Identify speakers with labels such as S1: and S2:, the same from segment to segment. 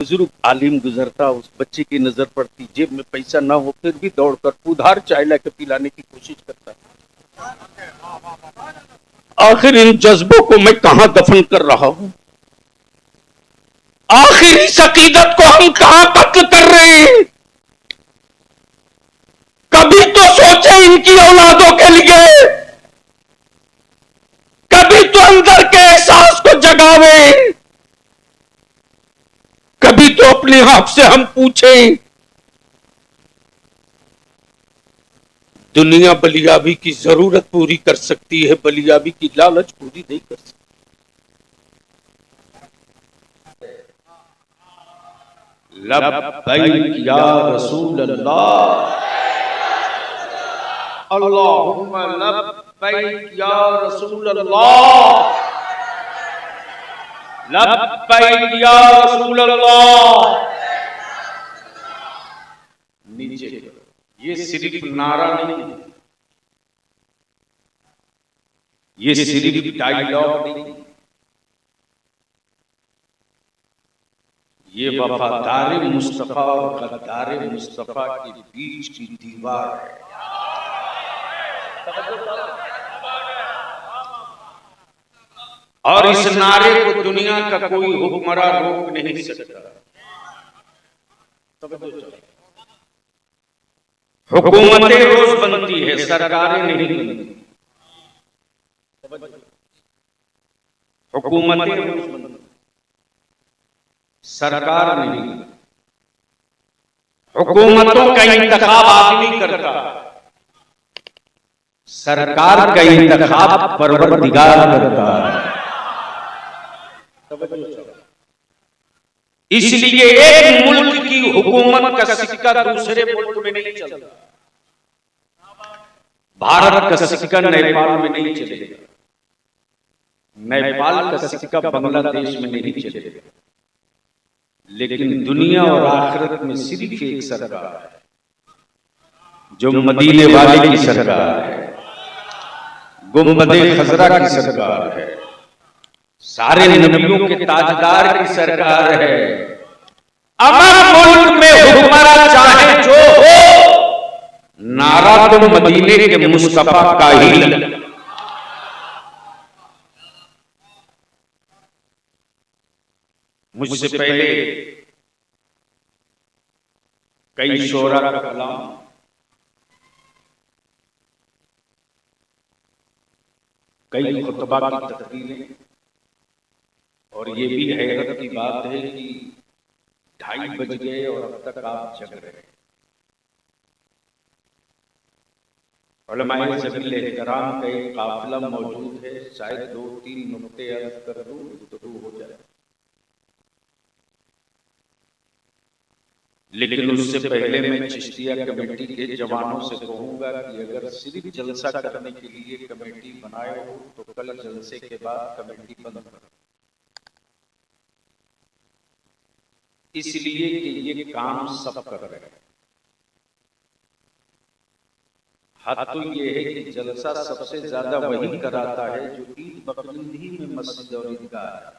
S1: बुजुर्ग आलिम गुजरता, उस बच्चे की नजर पड़ती, जेब में पैसा ना हो फिर भी दौड़कर उधार चाय लाके पिलाने की कोशिश करता। आखिर इन जज्बों को मैं कहां दफन कर रहा हूं? आखिर इस अकीदत को हम कहां कत्ल कर रहे हैं? कभी तो सोचे इनकी औलादों के लिए, कभी तो अंदर के एहसास को जगावे, कभी तो अपने आप से हम पूछें, दुनिया बलियाबी की जरूरत पूरी कर सकती है, बलियाबी की लालच पूरी नहीं कर सकती। लब्बैक या रसूल अल्लाह, अल्लाहुम्मा लब्बैक या रसूल अल्लाह, लब्बैक या रसूल अल्लाह। नीचे ये सिर्फ नारा नहीं, ये सिर्फ डायलॉग नहीं, ये वफादार मुस्तफा और गद्दार मुस्तफा के बीच की दीवार है। और इस नारे को दुनिया का कोई हुक्मरान रोक नहीं सकता। हुकूमतें रोज बनती है, सरकारें नहीं बनती। हुकूमतें रोज बनती, सरकार नहीं। हुकूमतों का इंतखाब आदमी करता, सरकार का इंतखाब परवरदिगार करता है। इसलिए एक मुल्क की हुकूमत का सिक्का दूसरे मुल्क में नहीं चलता। भारत का सिक्का नेपाल में नहीं चलेगा, नेपाल का सिक्का बांग्लादेश में नहीं चलेगा, लेकिन दुनिया और आखिरत में सिर्फ एक सरकार है, जो मदीने वाले की सरकार है, गुंबदे खजरा की सरकार है, सारे नबियों के ताजदार की सरकार है। अमर मुल्क में हुक्मरान चाहे जो हो, नारा तो मदीने के मुस्तफा का ही लगे। मुझसे पहले कई शोरा का कलाम, कई खुतबा की तकरीरें, और ये भी हैरत की बात है कि 2:30 बज गए और अब तक आप जग रहे। उलमाए जमील एहतराम का एक काफिला मौजूद है, शायद 2-3 नुक्ते अर्ज कर दूं, गुफ्तगू हो जाए। लेकिन उससे पहले मैं चिश्तिया कमेटी के जवानों से कहूंगा कि अगर सिर्फ जलसा करने के लिए कमेटी बनाए हो तो कल जलसे के बाद कमेटी बंद करो, इसलिए कि ये काम सब कर रहे हैं। हद तो ये है कि जलसा सबसे ज्यादा वही कराता है जो ईद बकरीद ही में मस्जिद और ईदगाह है।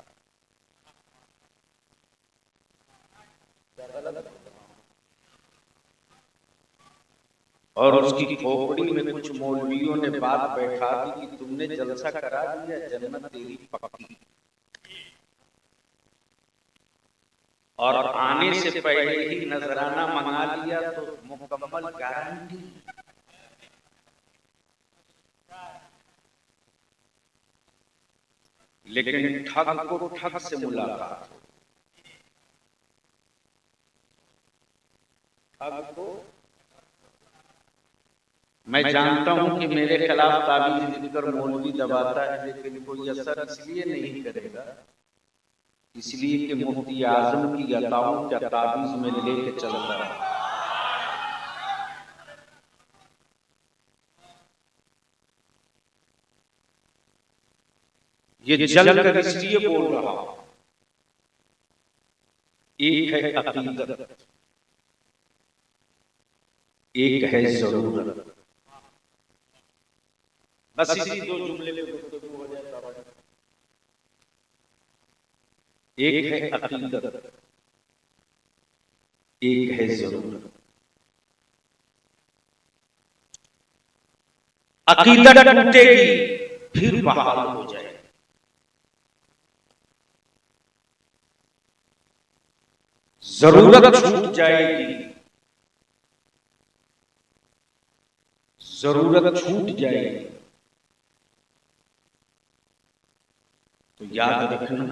S1: और उसकी खोपड़ी में कुछ मौलवियों ने बात बैठा दी कि तुमने जलसा करा दिया, जन्नत तेरी पक्की, और आने से पहले ही नजराना मंगा लिया तो मुकम्मल गारंटी। लेकिन ठग को ठग से मुलाकात हो, ठग को। मैं जानता हूं कि मेरे खिलाफ ताबीज लिखकर मौलवी दबाता है, लेकिन कोई असर इसलिए नहीं करेगा, इसलिए कि मुफ्ती आजम की अताओं क्या ताबीज में लेके चलता है। ये जल कर इसलिए बोल रहा हूं, एक है अकीदत, एक है जरूरत। बस इसी 2 जुमले में गुफ्तगू हो जाए। एक है अकीदत, एक है जरूरत। अकीदत टूटेगी फिर बहाल हो जाएगी। जरूरत छूट जाएगी, जरूरत छूट जाएगी तो याद रखना,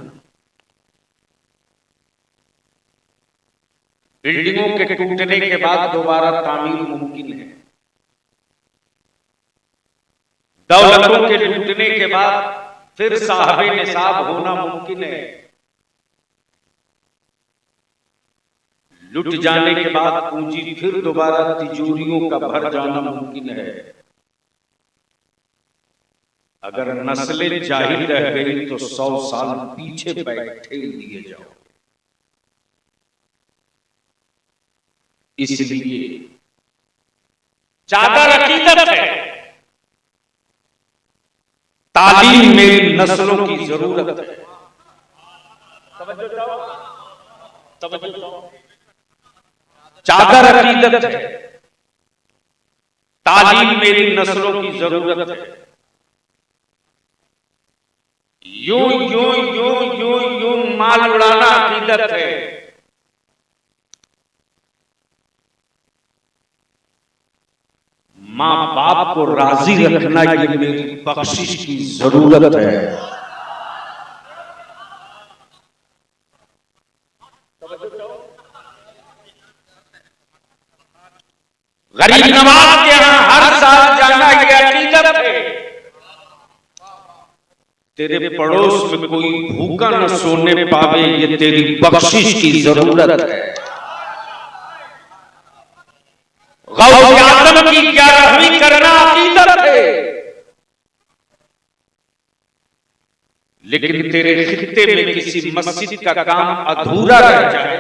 S1: बिल्डिंगों के टूटने के बाद दोबारा तामीर मुमकिन है, दौलतों के लूटने के बाद फिर साहबे निसाब होना मुमकिन है, लुट जाने के बाद पूंजी फिर दोबारा तिजोरियों का भर जाना मुमकिन है। अगर नस्लें जाहिल रह गई तो 100 साल पीछे बैठे दिए जाओ। इसलिए चादर अकीदत है, तालीम मेरी नस्लों की जरूरत है। चादर अकीदत है, तालीम मेरी नस्लों की जरूरत है। यूं यूं यूं यूं यूं माल उड़ाना अकीदत है। मां बाप को राजी रखना ये मेरी बख्शिश की जरूरत है। गरीब नवाज के यहां हर साल जाना ये अकीदत है। तेरे पड़ोस में कोई भूखा न सोने पावे ये तेरी बख्शिश की जरूरत है। गौस आज़म की 11वीं करना अकीदत है। लेकिन तेरे खित्ते में किसी मस्जिद का काम अधूरा रह जाए,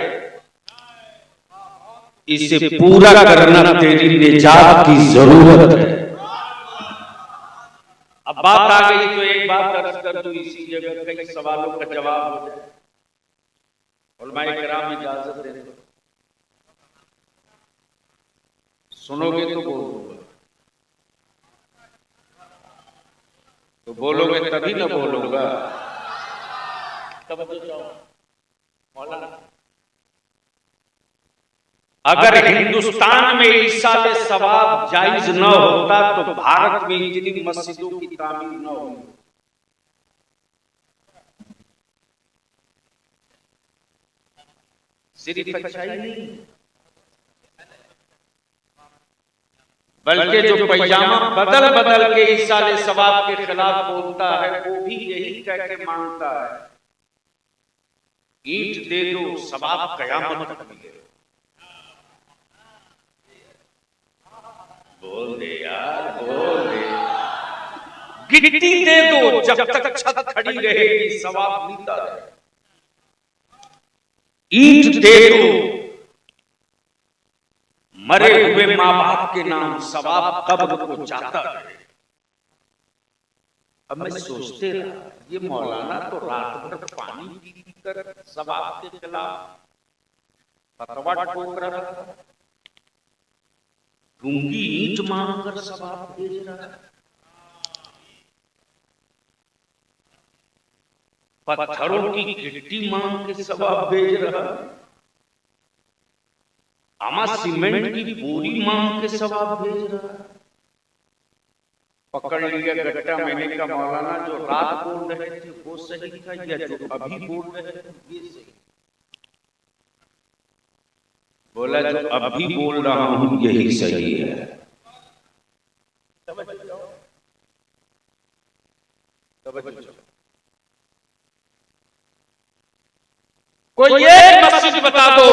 S1: इसे पूरा करना तेरी निजात की जरूरत है। अब बात आ गई तो एक बात अर्ज कर दूं, इसी जगह कई सवालों का जवाब हो जाए। उलमाए किराम इजाजत दे दो, सुनोगे तो बोलोगे, तो बोलोगे तभी ना बोलूंगा। मौलाना, अगर हिंदुस्तान में ईसाल सवाब जायज न होता तो भारत में इतनी मस्जिदों की तामीर न होती। सिर्फ अच्छाई नहीं, बल्कि जो पैजामा बदल बदल के ईसाल सवाब के खिलाफ बोलता है वो भी यही कह के मांगता है, ईंट दे दो सवाब कयामत तक मिले। बोल दे यार, बोल दे। गिट्टी दे दो जब तक छत खड़ी रहेगी सवाब मिलता है। ईंट दे दो, मरे हुए मां बाप के नाम सवाब कब्र को जाता है। अब मैं सोचते रहा, ये मौलाना तो रात भर पानी पी कर सवाब के खिलाफ फतवा ठोक रहा था, गूंगी ईंट मांग कर सवाब भेज रहा है। पत्थरों की गिट्टी मांग के सवाब भेज रहा है। आमा सीमेंट की बोरी मांग के सवाब भेज रहा है। पकड़ लिया गट्टा। मैंने कहा मौलाना जो रात बोल रहे थे वो सही था या जो अभी बोल रहे थे ये सही? बोला जो अभी बोल रहा हूं यही सही है। कोई एक मस्जिद बता दो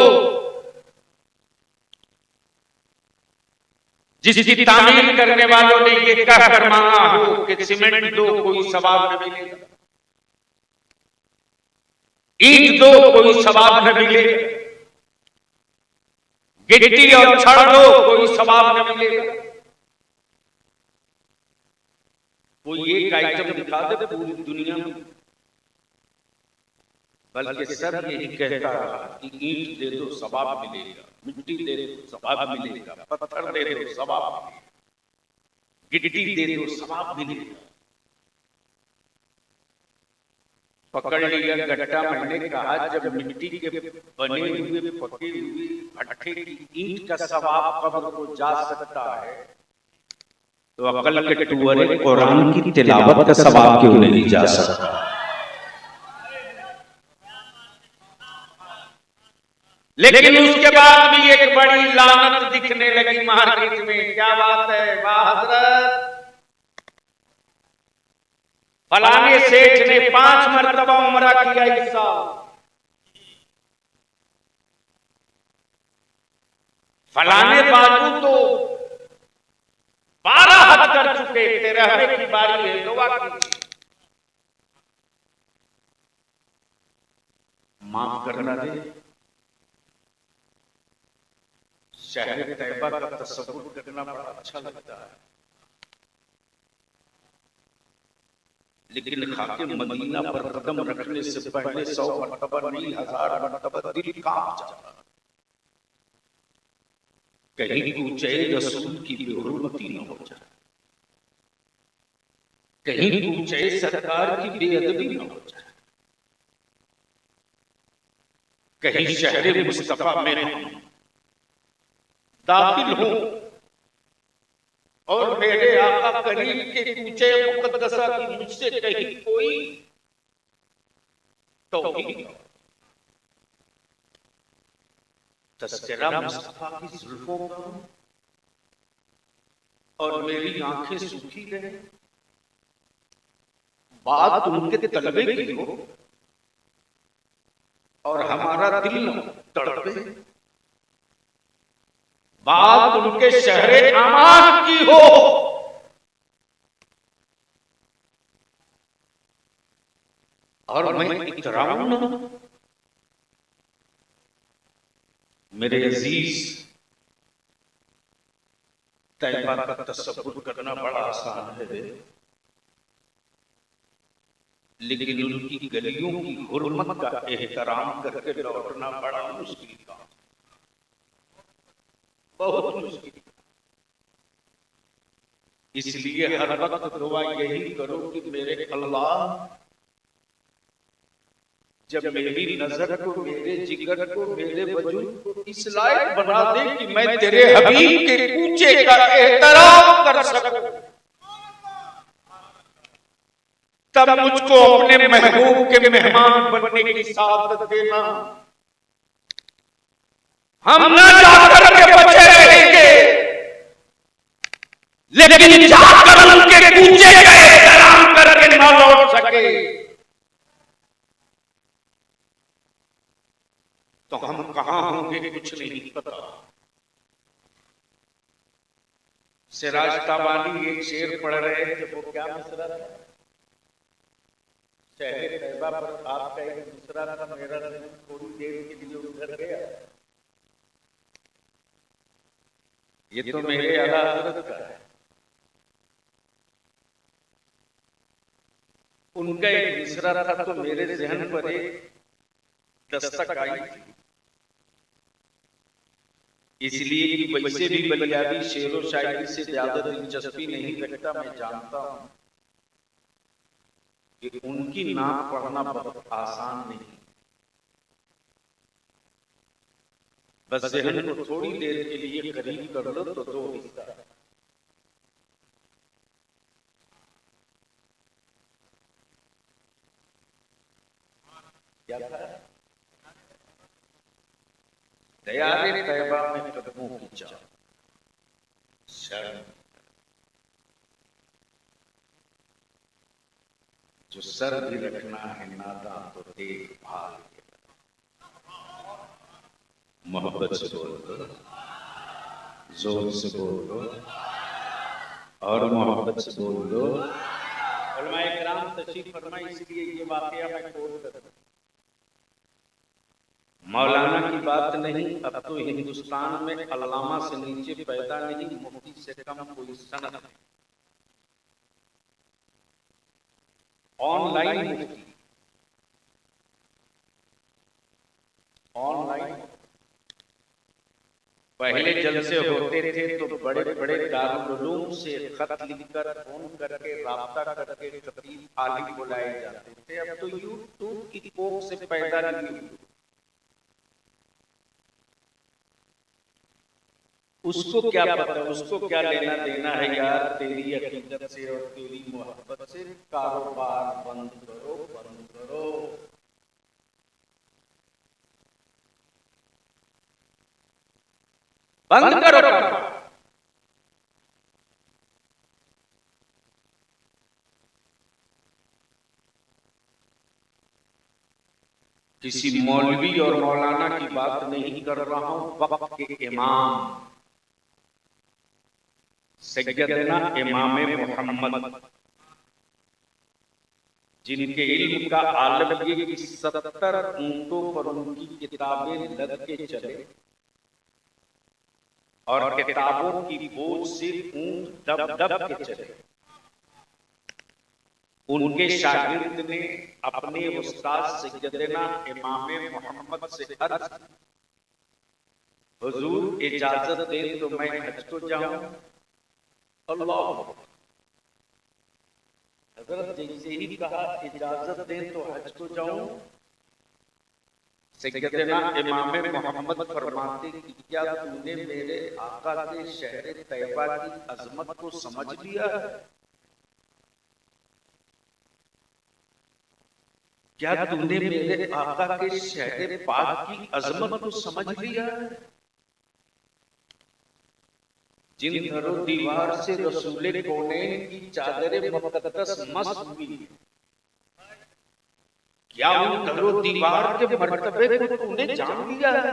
S1: जिसकी तामीर करने वालों ने ये कहकर मांगा हो कि सीमेंट दो कोई सवाब न मिलेगा, ईंट दो कोई सवाब न मिलेगा, गिट्टी और छड़ दो कोई सवाब न मिलेगा। कोई एक आइटम दिखा दे पूरी दुनिया में बल्कि सब यही कहता रहा कि ईंट दे दो सवाब मिलेगा, मिट्टी दे दो सवाब मिलेगा, पत्थर दे दो सवाब मिलेगा, गिट्टी दे दो सवाब मिलेगा। पकड़ लिया गट्टा। मैंने कहा जब मिट्टी के बने हुए पके हुए भट्ठे की ईंट का सवाब कब्र को जा सकता है, तो अकल के टुअरे कुरान की तिलावत का सवाब क्यों नहीं जा सकता? लेकिन उसके बाद भी एक बड़ी लानत दिखने लगी मार्केट में। क्या बात है, वाह हजरत, फलाने सेठ ने 5 मरतबा उम्रा किया इस साल, फलाने बाजू तो 12 हज कर चुके, 13वें की बारी है, दुआ कीजिए। माफ करना दे। शहर तैयबा का तसव्वुर करना बड़ा अच्छा लगता है, लेकिन खाके मदीना पर कदम रखने से पहले 100 मरतबा नहीं, 1000 मरतबा दिल कांप जाता। कहीं पूछे रसूल की बेहुरमती न हो जाए, कहीं पूछे सरकार की बेअदबी न हो जाए, कहीं शहर मुस्तफा में दाखिल हूं और मेरे आका करीम के कूचे मुकद्दसा की मुझसे कहीं कोई तौहीद न हो। तज़किरा मुस्तफा की जुल्फों का और मेरी आंखें सूखी रहे, बात उनके तलबे की हो और हमारा दिल न तड़पे, बात उनके शहरे अमान की हो और मैं इतराऊं न। मेरे अजीज, तैयबा का तसव्वुर करना बड़ा आसान है, लेकिन उनकी गलियों की हुर्मत का एहतराम करके लौटना बड़ा मुश्किल काम, बहुत मुश्किल। इसलिए हर वक्त दुआ यही करो कि मेरे अल्लाह, जब मेरी नजर को, मेरे जिगर को, मेरे वजूद को इस लायक बना दे कि मैं तेरे हबीब के कूचे का एहतराम कर सकूं, तब मुझको अपने महबूब के मेहमान बनने की सादत देना। हम न जाकर के बचे रहेंगे, लेकिन जाकर उनके कूचे का एहतराम करके न लौट सके तो हम कहां होंगे कुछ नहीं पता। सिराज ताबानी एक शेर पढ़ रहे थे, वो क्या मिसरा था? शहर तैयबा पर आपका एक मिसरा था, मेरा दिल थोड़ी देर के लिए उधर गया। ये तो मेरे आला हज़रत का है, उनका एक मिसरा था तो मेरे ज़हन पर एक दस्तक आई थी, इसलिए कि वैसे भी बलियाबी शेरो शायरी से ज्यादा दिलचस्पी नहीं रखता। मैं जानता हूं कि उनकी नाम पढ़ना बहुत आसान नहीं, बस ज़हन को थोड़ी देर के लिए करीब कर लो तो 2 हिस्सा। क्या था? दयारे तैयबा में कदमों की चाह, शर्म जो सर भी रखना है नादा तो देखभाल, मोहब्बत से बोल दो, जोर से बोल दो और मोहब्बत से बोल दो। उलमाए किराम तशरीफ फरमाए, इसलिए ये वाकया मैं कोट करता हूं। मौलाना की बात नहीं, अब तो हिंदुस्तान में अल्लामा से नीचे पैदा नहीं, मुफ्ती से कम कोई सनद नहीं। ऑनलाइन मुफ्ती ऑनलाइन। पहले जलसे होते थे तो बड़े बड़े दारुल उलूम से खत लिखकर फोन करके राब्ता करके खतीब आलिम बुलाए जाते थे। अब तो यूट्यूब की कोख से पैदा नहीं हुई। उसको क्या पता, उसको क्या लेना देना है यार तेरी अकीदत से और तेरी मोहब्बत से। कारोबार बंद करो, बंद करो। बंद करो। किसी मौलवी और मौलाना की बात नहीं कर रहा हूं, वक्त के इमाम सैयदना इमाम मोहम्मद, जिनके इल्म का आलम ये कि 70 ऊंटों पर उनकी किताबें लद के चले और किताबों की बोझ से ऊंट दब दब के चले। उनके शागिर्द ने अपने उस्ताद सैयदना इमाम मोहम्मद से अर्ज, हुजूर इजाजत दे तो मैं हज को जाऊं। अल्लाह, हजरत जैसे ही कहा इजाजत दे तो हज को जाऊं, सैयदना इमाम मोहम्मद फरमाते कि क्या तूने मेरे आका के शहर तैयबा की अजमत को समझ लिया है? क्या तूने मेरे आका के शहर पाक की अजमत को समझ लिया है? जिन घरों दीवार से रसूले कौनैन की चादरें मुक़द्दस मस हुई, क्या उन घरों दीवार के मर्तबे को तूने जान लिया है?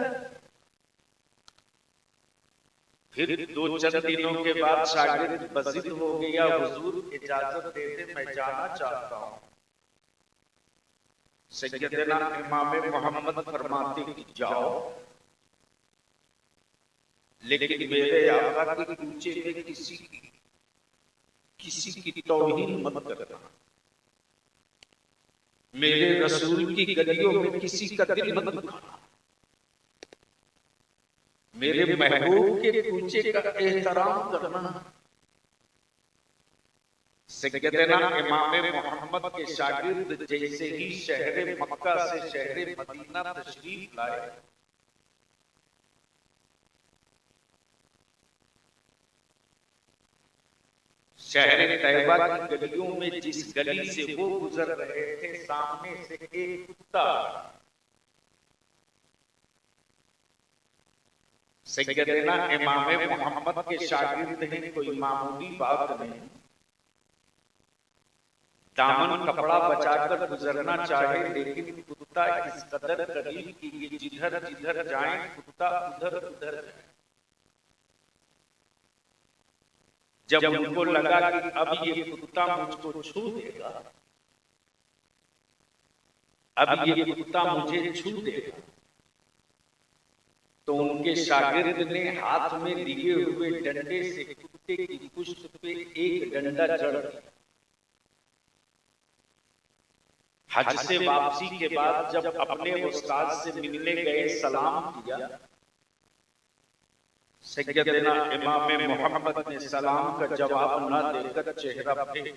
S1: फिर दो चंद दिनों के बाद शागिर्द बज़िद हो गया, हुजूर इजाजत दे दे मैं जाना चाहता हूं। सैयदना इमाम मोहम्मद फरमाते कि जाओ, लेकिन मेरे आका के कूचे में किसी की तौहीन मत करना। मेरे रसूल की गलियों में किसी का दिल मत दुखाना। मेरे महबूब के कूचे का एहतराम करना। सैयदना इमाम मोहम्मद के शागिर्द जैसे ही शहर मक्का से शहर मदीना तशरीफ लाए, शहर तैयबा की गलियों में जिस गली से वो गुजर रहे थे, सामने से एक कुत्ता सैयदना इमाम मोहम्मद के शागिर्द ने कोई मामूली बात नहीं, दामन कपड़ा बचाकर गुजरना चाहे, लेकिन कुत्ता इस कदर करीब कि जिधर जिधर जाए कुत्ता उधर उधर जाए। जब उनको लगा कि अब ये कुत्ता मुझको छू देगा, अब ये कुत्ता मुझे छू देगा, तो उनके शागिर्द ने हाथ में लिए हुए डंडे से कुत्ते की पुश्त पे एक डंडा जड़ दिया। हज से वापसी के बाद जब अपने उस्ताद से मिलने गए, सलाम किया। सैयदना इमाम मोहम्मद ने सलाम का जवाब न देकर चेहरा फेर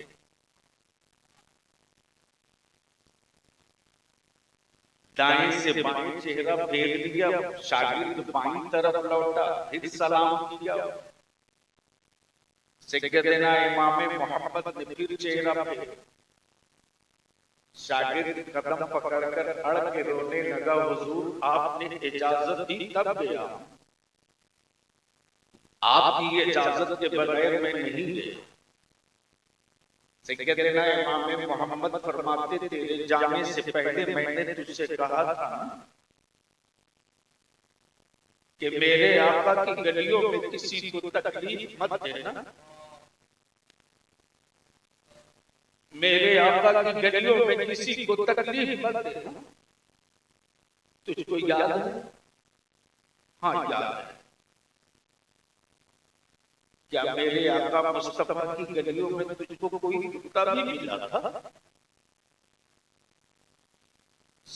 S1: दाएं से बाएं चेहरा फेर लिया। शागिर्द बाईं तरफ लौटा, फिर सलाम किया। सैयदना इमाम मोहम्मद ने फिर चेहरा फेर, शागिर्द कदम पकड़कर अड़ के रोने लगा, हुजूर आपने इजाजत दी तब गया, आपकी इजाजत के बगैर मैं नहीं गया। सैयदना इमाम मोहम्मद फरमाते तेरे जाने से पहले मैंने तुझसे कहा था कि मेरे आका की गलियों में किसी को तकलीफ मत देना। मेरे आका की गलियों में किसी को तकलीफ मत देना। तुझको याद है? हाँ याद है। क्या मेरे आका मुस्तफा की गलियों में तुझको कोई कुत्ता भी मिला था?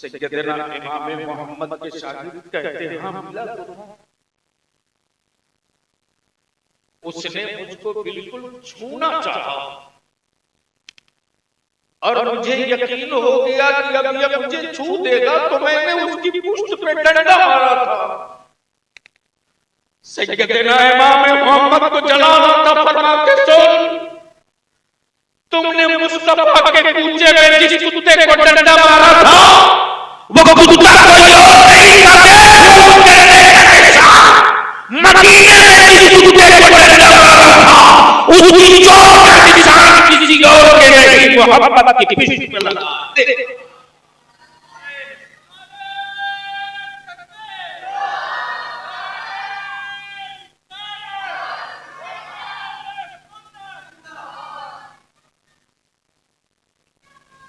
S1: सैयदना इमाम मोहम्मद के शागिर्द कहते हैं हाँ मिला तो था। उसने मुझको बिल्कुल छूना चाहा और मुझे यकीन हो गया कि अब ये मुझे छू देगा, तो मैंने उसकी पुष्ट पे डंडा मारा था। सैयदना इमाम मोहम्मद को जलाना था, फरमा के सुन, तुमने मुस्तफा के कूचे में जिस कुत्ते को डंडा मारा था वो कुत्ता कोई और नहीं था, मदीने में जिस कुत्ते को डंडा मारा था उसकी चोट का निशान किसी और के नहीं, मोहब्बत की पिष्ट पे लगा।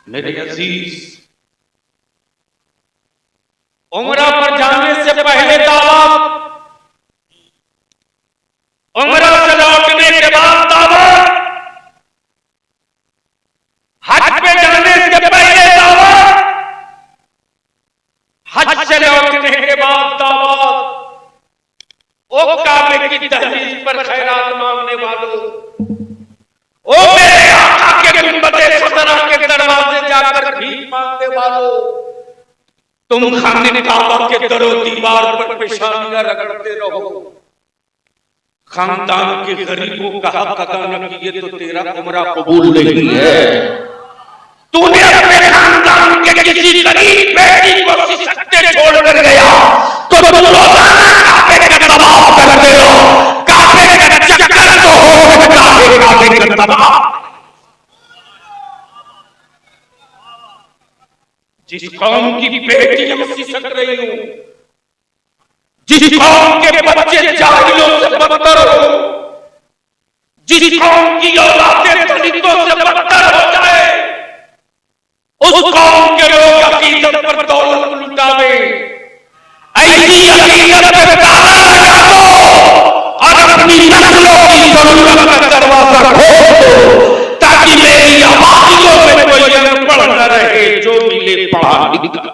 S1: मेरे अजीज, उम्रा पर जाने से पहले दावत, उम्रा से लौटने के बाद दावत, हज पे जाने से पहले दावत, हज से लौटने के बाद दावत, ओ काबे की दहलीज पर खैरात मांगने वालों, ओ मेरे आका के गुंबदे खजरा के दरवाजे जाकर भीख मांगने वालों, तुम खाने काबा के दरो दीवार पर पेशानियां रगड़ते रहो, खानदान के गरीबों का हक अदा न किए तो तेरा उम्रा कबूल नहीं है। तूने अपने खानदान के किसी गरीब बेटी को सिसकते छोड़ कर गया तो तुम रोजाना काबे का तवाफ करते हो, काबे का चक्कर तो हो, काबे का तवाफ। जिस कौम की बेटियां सिसक रही हूं, जिस कौम के बच्चे जाहिलों से बदतर हो, जिस कौम की औलादें दलितों से बदतर हो जाए, उस कौम के लोग अकीदत पर दौलत लुटावे, ऐसी अकीदत पे ताला लगा दो और अपनी नस्लों की जरूरत का दरवाजा खोल दो, ताकि मेरी आबादियों में कोई अनपढ़ न रहे जो मिले पढ़ा लिखा।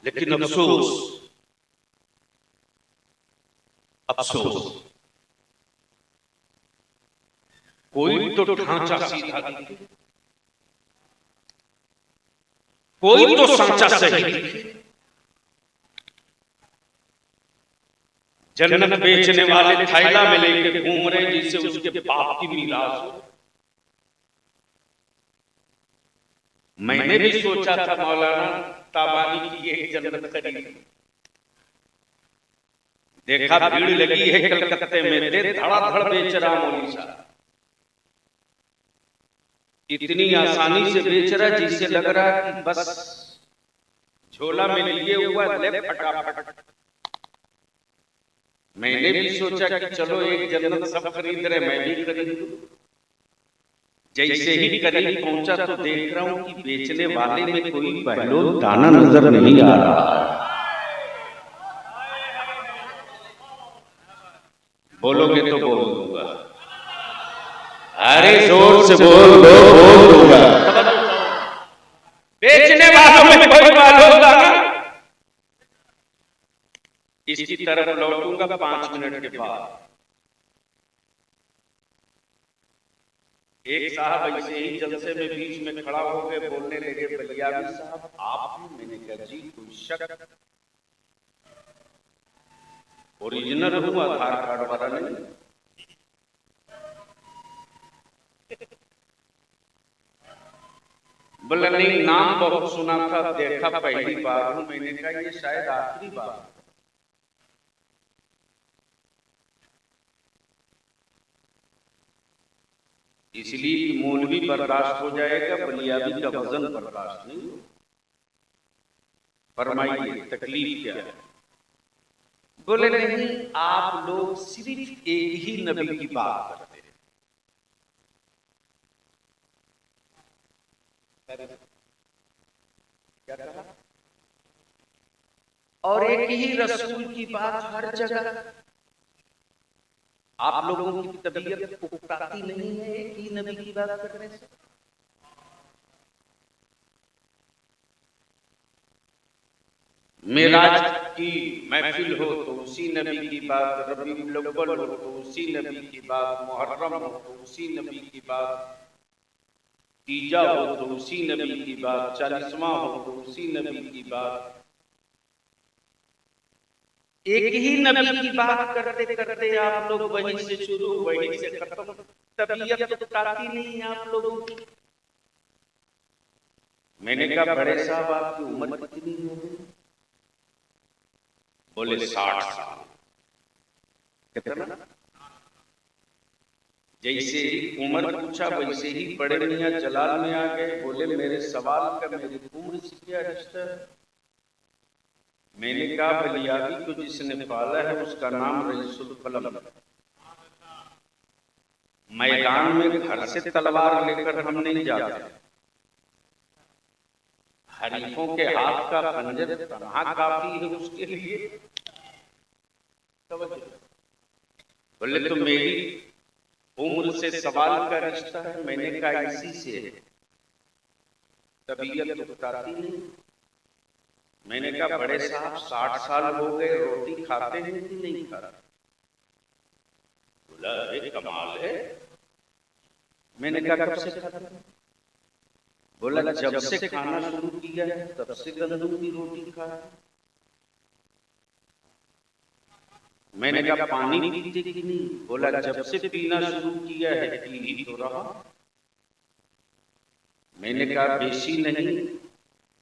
S1: लेकिन अफसोस, अफसोस, कोई तो ढांचा सीधा दिखे, कोई तो सांचा सही दिखे। जन्नत बेचने वाले थैला में लेके घूम रहे जिससे उसके बाप की मीरास हो। मैंने भी सोचा था मौलाना ताबानी की एक जन्नत खरीदी, देखा भीड़ लगी है कलकत्ते में, दे धड़ाधड़ बेच रहा मौलवी साहब, इतनी आसानी से बेच रहा जिससे लग रहा कि बस झोला में लिए हुआ ले फटाफट। मैंने भी सोचा कि चलो एक जन्नत सब खरीद रहे, मैं भी खरीद लूं। जैसे ही करीब पहुंचा तो देख रहा हूं कि बेचने वाले में कोई बहलोल दाना नजर नहीं आ रहा है। बोलोगे तो बोल दूंगा, अरे जोर से बोल दो, बोल दूंगा। बेचने वालों में कोई बहलोल दाना। इसकी तरफ लौटूंगा 5 मिनट के बाद। एक साहब ऐसे ही जलसे में बीच में खड़ा हो गए, बोलने लगे, बलियावी साहब आप ही? मैंने कहा जी कोई शक? ओरिजिनल हूं, आधार कार्ड वाला नहीं। बोला नहीं, नाम बहुत सुना था, देखा पहली बार हूं। मैंने कहा ये शायद आखिरी बार। इसलिए मौलवी बर्दाश्त हो जाएगा, बलियावी का वजन बर्दाश्त नहीं। फरमाइए तकलीफ क्या है? बोले नहीं, आप लोग सिर्फ एक ही नबी की बात करते हैं। क्या कहा? और एक ही रसूल की बात हर जगह। आप लोगों की तबीयत उकताती नहीं है एक ही नबी की बात करने से? मेराज की महफिल हो तो उसी नबी की बात, रबीउल अव्वल हो तो उसी नबी की बात, मुहर्रम हो तो उसी नबी की बात, तीजा हो तो उसी नबी की बात, 40वां हो तो उसी नबी की बात। एक ही नबी की बात करते करते आप लोग वहीं से शुरू वहीं से खत्म, तबीयत तो उकताती नहीं है आप लोगों की। मैंने कहा बड़े साहब आपकी उम्र कितनी हो गई? बोले 60 साल। कितना? जैसे ही उम्र पूछा वैसे ही बड़े मियां जलाल में आ गए। बोले मेरे सवाल का मेरी उम्र से क्या रिश्ता है? मैंने कहा बलियाबी को जिसने पाला है उसका नाम रईसुल कलम है। मैदान में घर से तलवार लेकर हम नहीं जाते, हरीफों के हाथ का खंजर तनहा काफी है उसके लिए। बोले तो मेरी उम्र से सवाल का रिश्ता है? मैंने कहा इसी से है, तबीयत उकताती नहीं। मैंने कहा बड़े साहब 60 साल हो गए, रोटी खाते हैं कि नहीं खाते? बोला अरे कमाल है। मैंने कहा कब से खाते हैं? बोला जब से खाना शुरू किया है तब से गंदम की रोटी खा। मैंने कहा पानी पीते कि नहीं? बोला जब से पीना शुरू किया है पी ही तो रहा। मैंने कहा बेशी नहीं,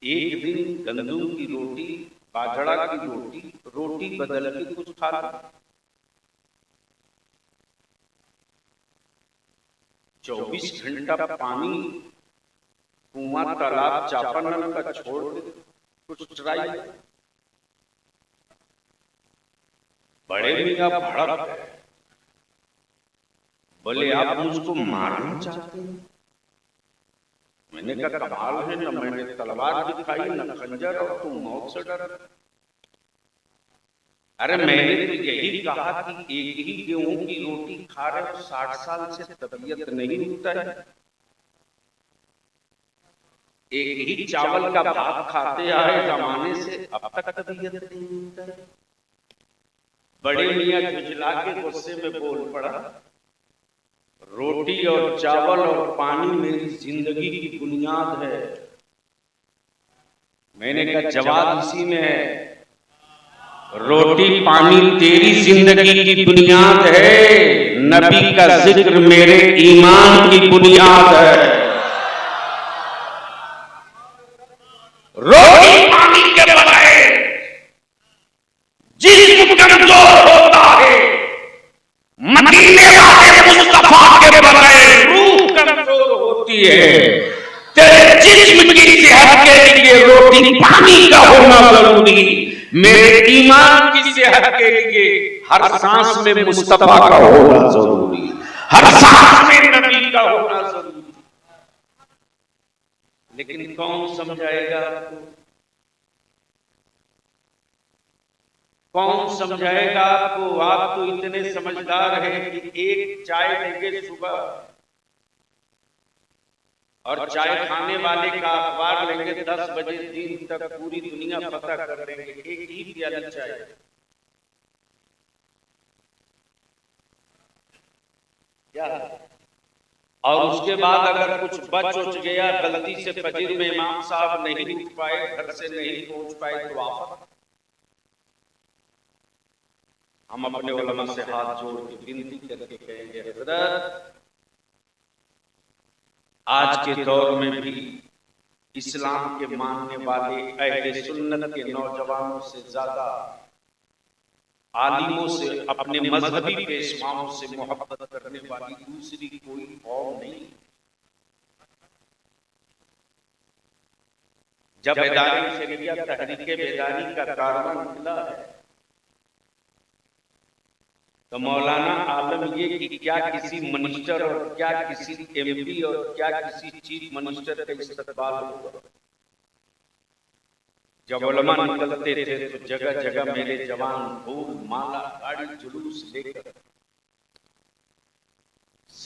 S1: एक दिन गंदम की रोटी, बाजरा की रोटी, रोटी बदल के कुछ खा लो। 24 घंटा पानी कुआं तालाब चापानल का छोड़ दे, कुछ ट्राई। बड़े मियां भड़क गए। बोले आप मुझको मारना चाहते हैं? मैंने कहा कमाल है, न मैंने तलवार दिखाई न खंजर, और तुम मौत से डर। अरे मैंने तो यही कहा कि एक ही गेहूं की रोटी खा रहे हो, 60 साल से तबीयत नहीं होता है। एक ही चावल का भात खाते आए जमाने से, अब तक तबीयत नहीं होता है। बड़े मियां झुंझला के गुस्से में बोल पड़ा, रोटी और चावल और पानी मेरी जिंदगी की बुनियाद है। मैंने कहा जवाब इसी में है, रोटी पानी तेरी जिंदगी की बुनियाद है, नबी का जिक्र मेरे ईमान की बुनियाद है। रोटी पानी के बगैर जिस्म कमजोर होता है, मदीने वाले मुस्तफा के बगैर रूह कमजोर होती है। तेरे जिस्म की सेहत के लिए रोटी पानी का होना जरूरी, मेरे ईमान की सेहत के लिए हर सांस में मुस्तफा का होना जरूरी, हर सांस में नबी का होना जरूरी। लेकिन कौन समझाएगा आपको? कौन समझाएगा आपको? आप तो इतने समझदार हैं कि एक चाय लेंगे सुबह और चाय खाने वाले का अखबार लेंगे 10 बजे, दिन तक पूरी दुनिया पता कर लेंगे एक ही प्याली चाय। क्या? और उसके बाद अगर कुछ बच उच गया, गलती से फजर में इमाम साहब नहीं उठ पाए, घर से नहीं पहुंच पाए, तो आप हम अपने उलमा से हाथ जोड़ के विनती करके कहेंगे, हज़रत आज के दौर में भी इस्लाम के मानने वाले अहले सुन्नत के नौजवानों से ज्यादा आलिमों से, अपने मजहबी पेशवाओं से मोहब्बत करने वाली दूसरी कोई कौम नहीं। जब बेदारी शरीयत तहरीके बेदारी का कारवां निकला है तो मौलाना आलम ये कि क्या किसी मिनिस्टर और क्या किसी एमपी और क्या किसी चीफ मिनिस्टर का इस्तेमाल हुआ? जब उलमा निकलते थे तो जगह जगह मेरे जवान फूल माला गाड़ी जुलूस लेकर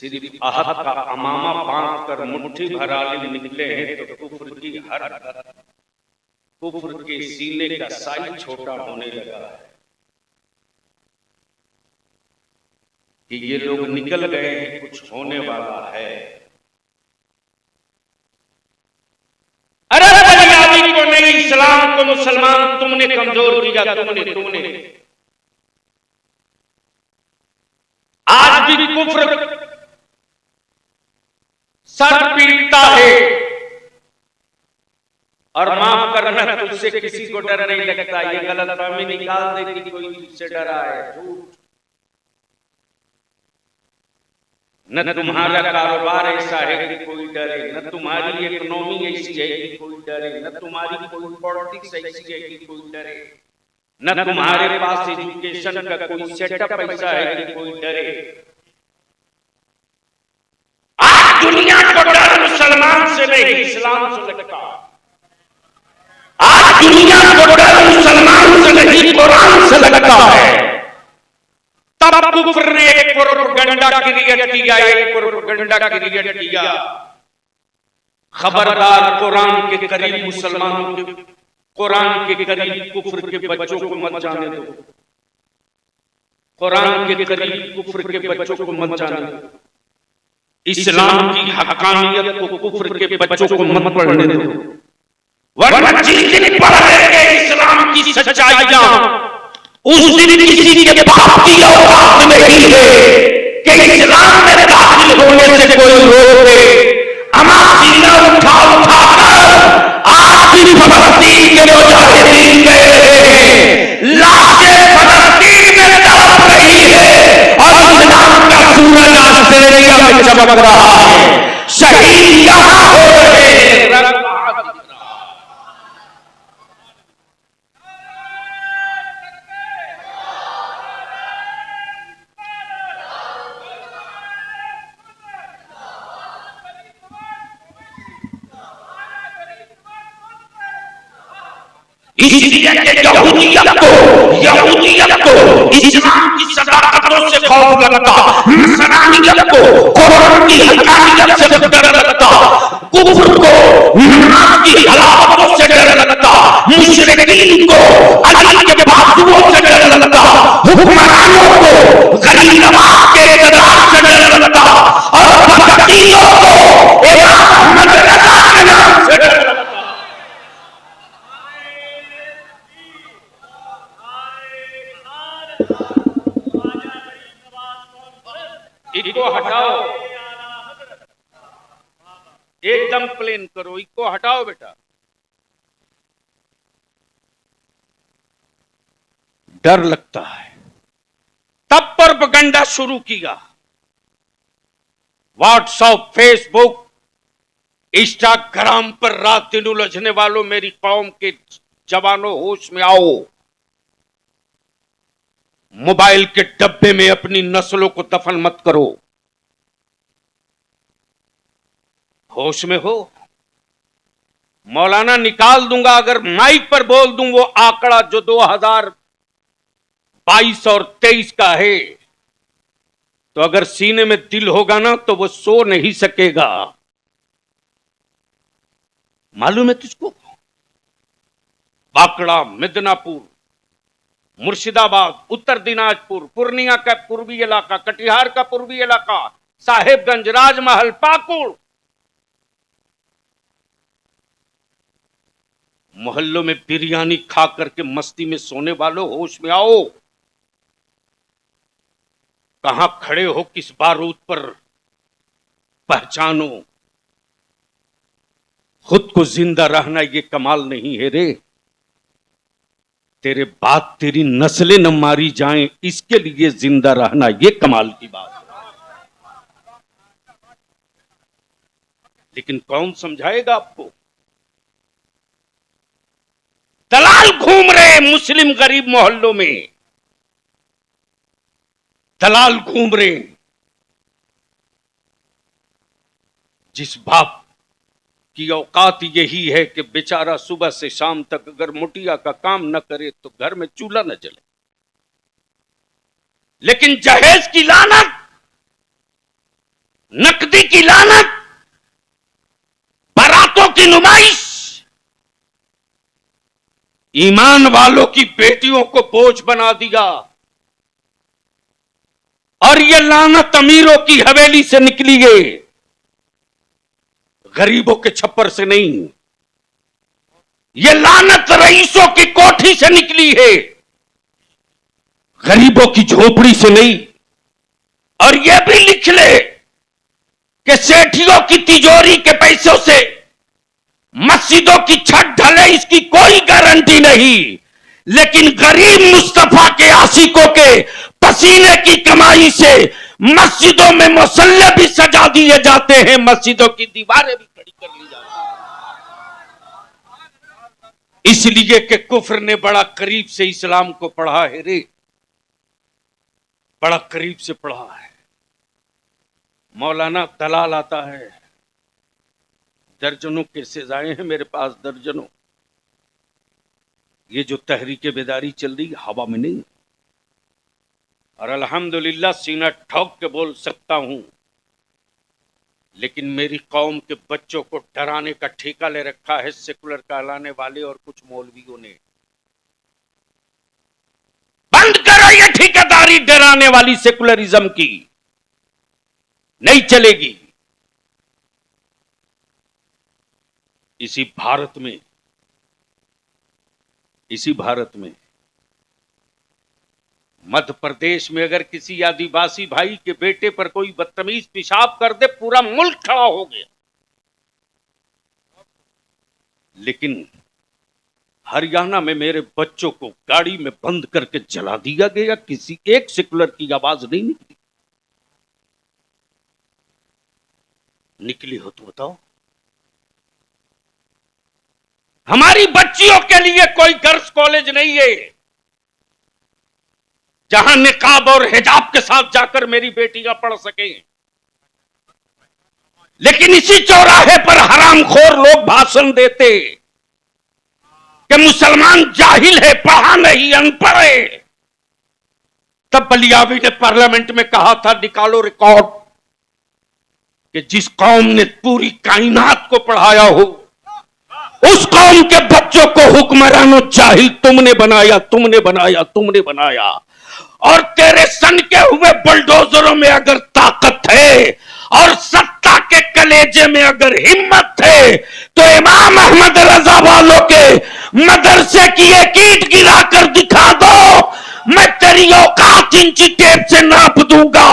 S1: सिर्फ आहत का अमामा बांध कर मुट्ठी भर आलिम निकले हैं तो कुफ्र की हर कुफ्र के सीने का साइज छोटा होने लगा है कि ये लोग निकल गए हैं, कुछ होने वाला है। अरे पंजाबी को नहीं, इस्लाम को मुसलमान तुमने कमजोर किया, तुमने आज भी कुफ्र सर पीटता है और माफ करना, तुझसे किसी को डर नहीं लगता। ये गलतफहमी निकाल दे कि कोई तुझसे डरा है, झूठ। न तुम्हारा कारोबार ऐसा है कि कोई डरे, न तुम्हारी इकोनॉमी ऐसी है कि कोई डरे, न तुम्हारी कोई पॉलिटिक्स ऐसी है कि कोई डरे, न तुम्हारे पास एजुकेशन का कोई सेटअप ऐसा है कि कोई डरे। आज दुनिया को डर मुसलमान से नहीं, इस्लाम से लगता। आज दुनिया को डर मुसलमान से नहीं, कुरान से लगता है। तब कुफ्र ने एक प्रोपेगेंडा क्रिएट किया, एक प्रोपेगेंडा क्रिएट किया। खबरदार, कुरान के करीब मुसलमानों के, कुरान के करीब कुफ्र के बच्चों को मत जाने दो। कुरान के करीब कुफ्र के बच्चों को मत जाने दो। इस्लाम की हक्कानियत को कुफ्र के बच्चों को मत पढ़ने दो, वरना जिस दिन पढ़ेंगे इस्लाम की सच्चाइयां, उस दिन किसी के बाप की औकात नहीं है कि इस्लाम में दाखिल होने से कोई रोके। अमासीना उठा कर आज भी फलस्तीन के मुजाहिदीन गए हैं, लाशें फलस्तीन में तड़प रही है और इस्लाम का सूरज ऑस्ट्रेलिया में चमक रहा है। शहीद यहां हो रहे हैं। इसलिए यहूदियत को इस्लाम की सदाकतों से खौफ लगता, नसरानियत को कुरान की हक़ानियत से डर लगता, कुफ्र को नमाज की हलावतों से डर लगता, मुशरिकीन को अली के बाजुओं से डर लगता, हुक्मरानों को गरीब नवाज के इक़्तिदार से डर लगता और फकीरों को इमाम अहमद रज़ा के नाम से डर लगता। इको हटाओ, एकदम प्लेन करो, इको हटाओ बेटा। डर लगता है। तब प्रोपेगेंडा शुरू किया। व्हाट्सएप, फेसबुक, इंस्टाग्राम पर रात दिन उलझने वालों, मेरी कौम के जवानों, होश में आओ। मोबाइल के डब्बे में अपनी नस्लों को दफन मत करो। होश में हो। मौलाना निकाल दूंगा अगर माइक पर बोल दूं वो आंकड़ा जो 2022 और 23 का है, तो अगर सीने में दिल होगा ना तो वो सो नहीं सकेगा। मालूम है तुझको? बाकड़ा, मिदनापुर, मुर्शिदाबाद, उत्तर दिनाजपुर, पूर्णिया का पूर्वी इलाका, कटिहार का पूर्वी इलाका, साहेबगंज, राजमहल, पाकुड़, मोहल्लों में बिरयानी खा करके मस्ती में सोने वालों, होश में आओ। कहां खड़े हो, किस बारूद पर, पहचानो। खुद को जिंदा रहना ये कमाल नहीं है रे। तेरे बाद तेरी नस्लें न मारी जाएं, इसके लिए जिंदा रहना ये कमाल की बात है। लेकिन कौन समझाएगा आपको? दलाल घूम रहे मुस्लिम गरीब मोहल्लों में, दलाल घूम रहे। जिस बाप की औकात यही है कि बेचारा सुबह से शाम तक अगर मुटिया का काम न करे तो घर में चूल्हा न जले, लेकिन जहेज की लानत नकदी की लानत, बारातों की नुमाइश, ईमान वालों की बेटियों को बोझ बना दिया। और यह लानत अमीरों की हवेली से निकली है, गरीबों के छप्पर से नहीं। यह लानत रईसों की कोठी से निकली है, गरीबों की झोपड़ी से नहीं। और यह भी लिख ले कि सेठियों की तिजोरी के पैसों से मस्जिदों की छत ढले, इसकी कोई गारंटी नहीं। लेकिन गरीब मुस्तफा के आशिकों के पसीने की कमाई से मस्जिदों में मुसल्ले भी सजा दिए जाते हैं, मस्जिदों की दीवारें भी खड़ी कर ली जाती हैं, इसलिए कि कुफ्र ने बड़ा करीब से इस्लाम को पढ़ा है रे, बड़ा करीब से पढ़ा है। मौलाना दलाल आता है, दर्जनों केसेस आए हैं मेरे पास, दर्जनों। ये जो तहरीके बेदारी चल रही हवा में नहीं, और अल्हम्दुलिल्लाह सीना ठोक के बोल सकता हूं, लेकिन मेरी कौम के बच्चों को डराने का ठेका ले रखा है सेकुलर कहलाने वाले और कुछ मौलवियों ने। बंद करो ये ठेकेदारी डराने वाली सेकुलरिज्म की, नहीं चलेगी। इसी भारत में मध्य प्रदेश में अगर किसी आदिवासी भाई के बेटे पर कोई बदतमीज पेशाब कर दे, पूरा मुल्क खड़ा हो गया। लेकिन हरियाणा में मेरे बच्चों को गाड़ी में बंद करके जला दिया गया, किसी एक सेकुलर की आवाज नहीं निकली। निकली हो तो बताओ। हमारी बच्चियों के लिए कोई गर्ल्स कॉलेज नहीं है जहां निकाब और हिजाब के साथ जाकर मेरी बेटियां पढ़ सकें। लेकिन इसी चौराहे पर हरामखोर लोग भाषण देते कि मुसलमान जाहिल है, पढ़ा नहीं, अनपढ़ है। तब बलियावी ने पार्लियामेंट में कहा था, निकालो रिकॉर्ड, कि जिस कौम ने पूरी कायनात को पढ़ाया हो, उस कौम के बच्चों को हुक्मरानों जाहिल तुमने बनाया, तुमने बनाया, तुमने बनाया। और तेरे सन के हुए बुलडोजरों में अगर ताकत है और सत्ता के कलेजे में अगर हिम्मत है, तो इमाम अहमद रजा वालों के मदरसे की एक ईंट गिरा कर दिखा दो, मैं तेरी औकात इंची टेप से नाप दूंगा।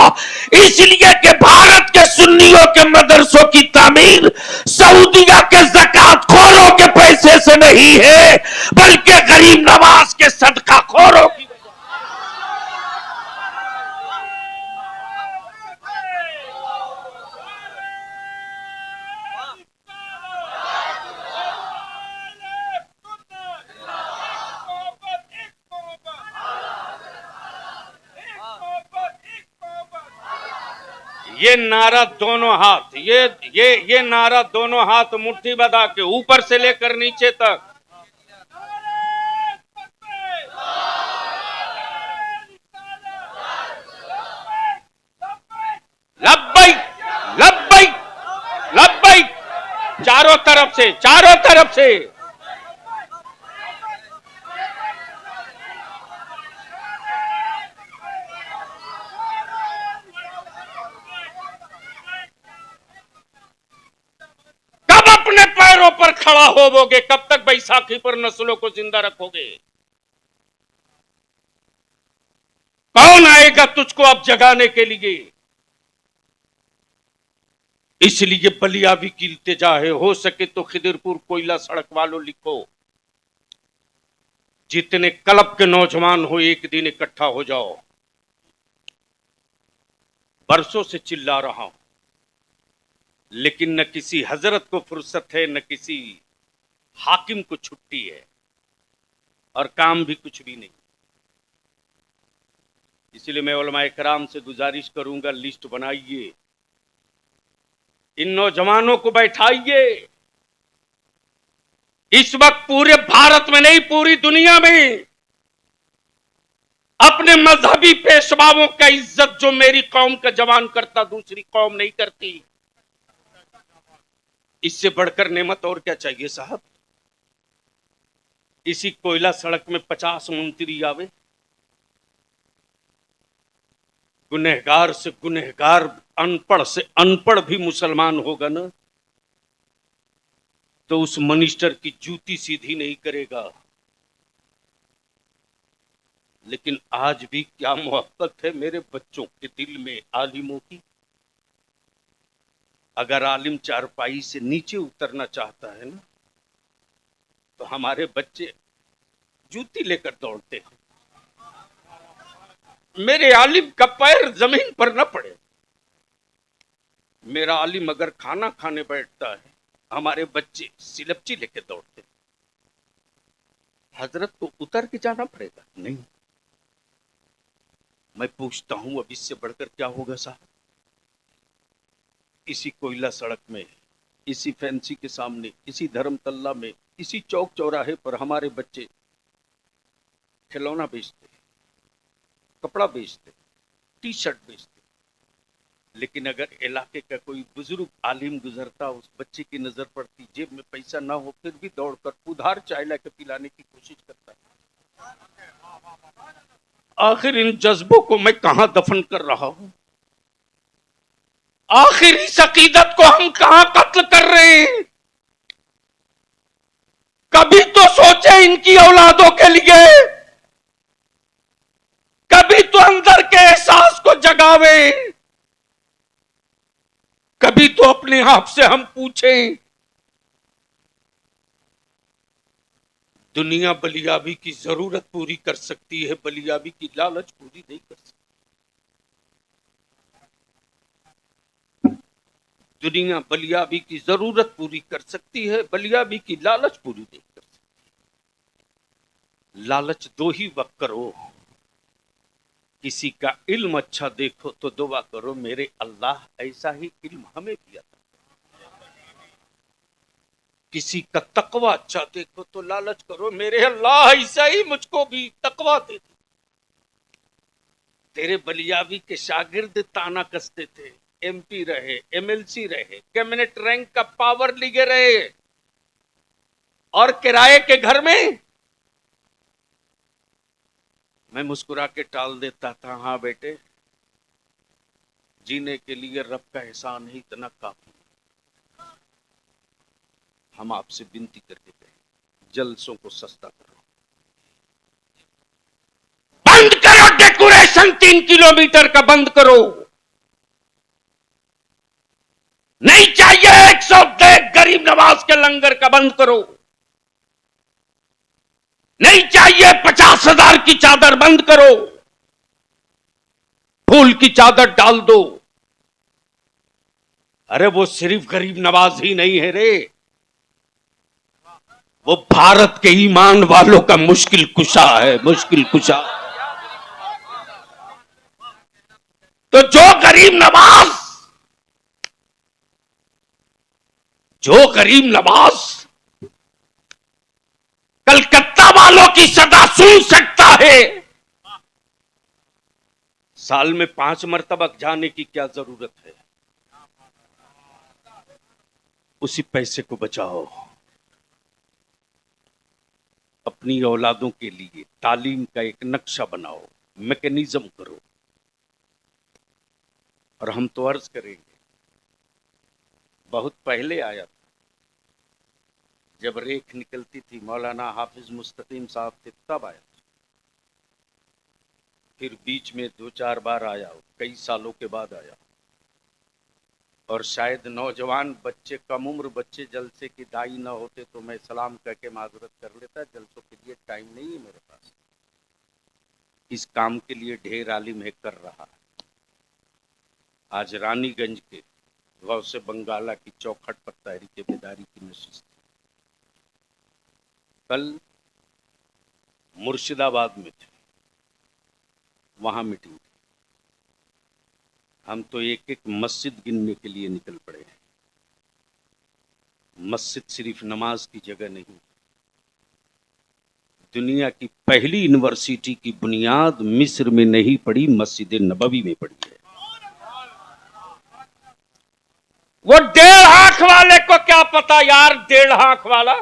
S1: इसलिए कि भारत के सुन्नियों के मदरसों की तामीर सऊदिया के ज़कात खोरों के पैसे से नहीं है, बल्कि गरीब नवाज के सदका खोरों की। ये नारा दोनों हाथ, ये नारा दोनों हाथ मुट्ठी बंधा के ऊपर से लेकर नीचे तक। लब्बैक लब्बैक लब्बैक, चारों तरफ से, चारों तरफ से। पैरों पर खड़ा होवोगे? कब तक बैसाखी पर नस्लों को जिंदा रखोगे? कौन आएगा तुझको अब जगाने के लिए? इसलिए बलियावी की इल्तिजा है, हो सके तो खिदिरपुर कोयला सड़क वालों लिखो, जितने क्लब के नौजवान हो एक दिन इकट्ठा हो जाओ। बरसों से चिल्ला रहा हूं, लेकिन न किसी हजरत को फुर्सत है, न किसी हाकिम को छुट्टी है, और काम भी कुछ भी नहीं। इसलिए मैं उलमाए कराम से गुजारिश करूंगा, लिस्ट बनाइए, इन नौजवानों को बैठाइए। इस वक्त पूरे भारत में नहीं, पूरी दुनिया में अपने मजहबी पेशवाओं का इज्जत जो मेरी कौम का जवान करता दूसरी कौम नहीं करती, इससे बढ़कर नेमत और क्या चाहिए साहब। इसी कोयला सड़क में 50 मंत्री आवे, गुनहगार से गुनहगार, अनपढ़ से अनपढ़ भी मुसलमान होगा ना, तो उस मिनिस्टर की जूती सीधी नहीं करेगा। लेकिन आज भी क्या मोहब्बत है मेरे बच्चों के दिल में आलिमों की। अगर आलिम चारपाई से नीचे उतरना चाहता है ना, तो हमारे बच्चे जूती लेकर दौड़ते हैं। मेरे आलिम का पैर जमीन पर न पड़े। मेरा आलिम अगर खाना खाने बैठता है, हमारे बच्चे सिलपची लेकर दौड़ते। हजरत को उतर के जाना पड़ेगा नहीं। मैं पूछता हूं अब इससे बढ़कर क्या होगा साहब। इसी कोयला सड़क में, इसी फैंसी के सामने, इसी धर्मतल्ला में, इसी चौक चौराहे पर हमारे बच्चे खिलौना बेचते, कपड़ा बेचते, टी शर्ट बेचते। लेकिन अगर इलाके का कोई बुजुर्ग आलिम गुजरता, उस बच्चे की नजर पड़ती, जेब में पैसा ना हो फिर भी दौड़कर उधार चाय लाके पिलाने की कोशिश करता है। आखिर इन जज्बों को मैं कहां दफन कर रहा हूं? आखिर इस अकीदत को हम कहां कत्ल कर रहे हैं? कभी तो सोचे इनकी औलादों के लिए, कभी तो अंदर के एहसास को जगावे, कभी तो अपने आप से हम पूछें। दुनिया बलियाबी की जरूरत पूरी कर सकती है, बलियाबी की लालच पूरी नहीं कर सकती। दुनिया बलियाबी की जरूरत पूरी कर सकती है, बलियाबी की लालच पूरी नहीं कर सकती। लालच दो ही वक्त करो, किसी का इल्म अच्छा देखो तो दुआ करो मेरे अल्लाह ऐसा ही इल्म हमें दिया था। किसी का तकवा अच्छा देखो तो लालच करो मेरे अल्लाह ऐसा ही मुझको भी तकवा दे दो। तेरे बलियाबी के शागिर्द ताना कसते थे, एमपी रहे, एमएलसी रहे, कैबिनेट रैंक का पावर लिए रहे, और किराए के घर में मैं मुस्कुरा के टाल देता था, हाँ बेटे जीने के लिए रब का एहसान ही इतना काफी। हम आपसे विनती करके कहें, जलसों को सस्ता करो, बंद करो डेकोरेशन 3 किलोमीटर का बंद करो। नहीं चाहिए 100 गरीब नवाज के लंगर का बंद करो। नहीं चाहिए 50,000 की चादर बंद करो, फूल की चादर डाल दो। अरे वो सिर्फ गरीब नवाज ही नहीं है रे, वो भारत के ईमान वालों का मुश्किल कुशा है, मुश्किल कुशा। तो जो गरीब नवाज कलकत्ता वालों की सदा सुन सकता है, साल में 5 मरतबा जाने की क्या जरूरत है? उसी पैसे को बचाओ, अपनी औलादों के लिए तालीम का एक नक्शा बनाओ, मैकेनिज्म करो। और हम तो अर्ज करेंगे, बहुत पहले आया था जब रेख निकलती थी, मौलाना हाफिज मुस्तकीम साहब थे तब आया, फिर बीच में 2-4 बार आया, कई सालों के बाद आया। और शायद नौजवान बच्चे, कम उम्र बच्चे जलसे की दाई ना होते तो मैं सलाम करके माजरत कर लेता, जलसों के लिए टाइम नहीं है मेरे पास। इस काम के लिए ढेर आलिम है कर रहा है। आज रानीगंज के गौसे बंगाला की चौखट पर तहरीक बेदारी की नशिस्त, कल मुर्शिदाबाद में थे, वहां मीटिंग। हम तो एक एक मस्जिद गिनने के लिए निकल पड़े हैं। मस्जिद सिर्फ नमाज की जगह नहीं, दुनिया की पहली यूनिवर्सिटी की बुनियाद मिस्र में नहीं पड़ी, मस्जिद नबवी में पड़ी है। वो 1.5 आंख वाले को क्या पता यार, 1.5 आंख वाला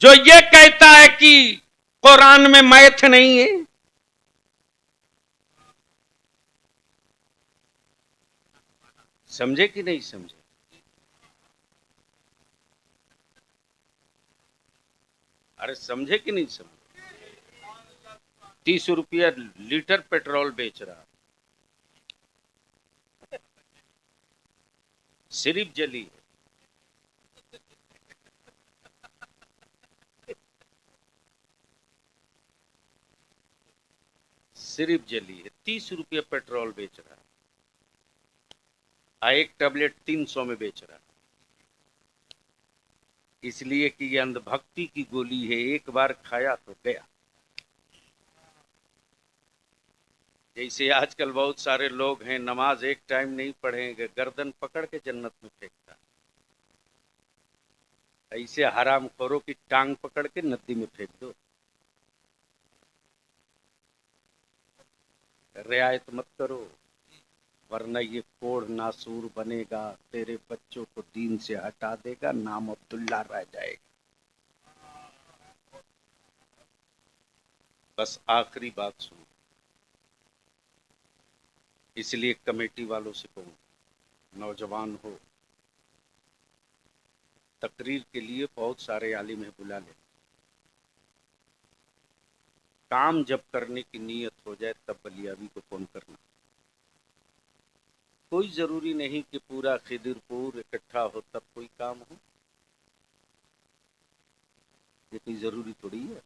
S1: जो ये कहता है कि कुरान में मैथ नहीं है। समझे कि नहीं समझे? अरे समझे कि नहीं समझे? 30 रुपया लीटर पेट्रोल बेच रहा, सिर्फ जली है। सिर्फ जली है, 30 रुपया पेट्रोल बेच रहा है, एक टैबलेट 300 में बेच रहा है। इसलिए कि ये अंधभक्ति की गोली है, एक बार खाया तो गया। जैसे आजकल बहुत सारे लोग हैं, नमाज एक टाइम नहीं पढ़ेंगे, गर्दन पकड़ के जन्नत में फेंकता। ऐसे हराम खोरों की टांग पकड़ के नदी में फेंक दो। रियायत मत करो, वरना ये कोढ़ नासूर बनेगा, तेरे बच्चों को दीन से हटा देगा, नाम अब्दुल्ला रह जाएगा। बस आखिरी बात सुनो, इसलिए कमेटी वालों से कहूं, नौजवान हो, तकरीर के लिए बहुत सारे आलिम है, बुला ले। काम जब करने की नीयत हो जाए तब बलियाबी को फोन करना। कोई जरूरी नहीं कि पूरा खिदिरपुर इकट्ठा हो तब कोई काम हो, ये कोई जरूरी थोड़ी है।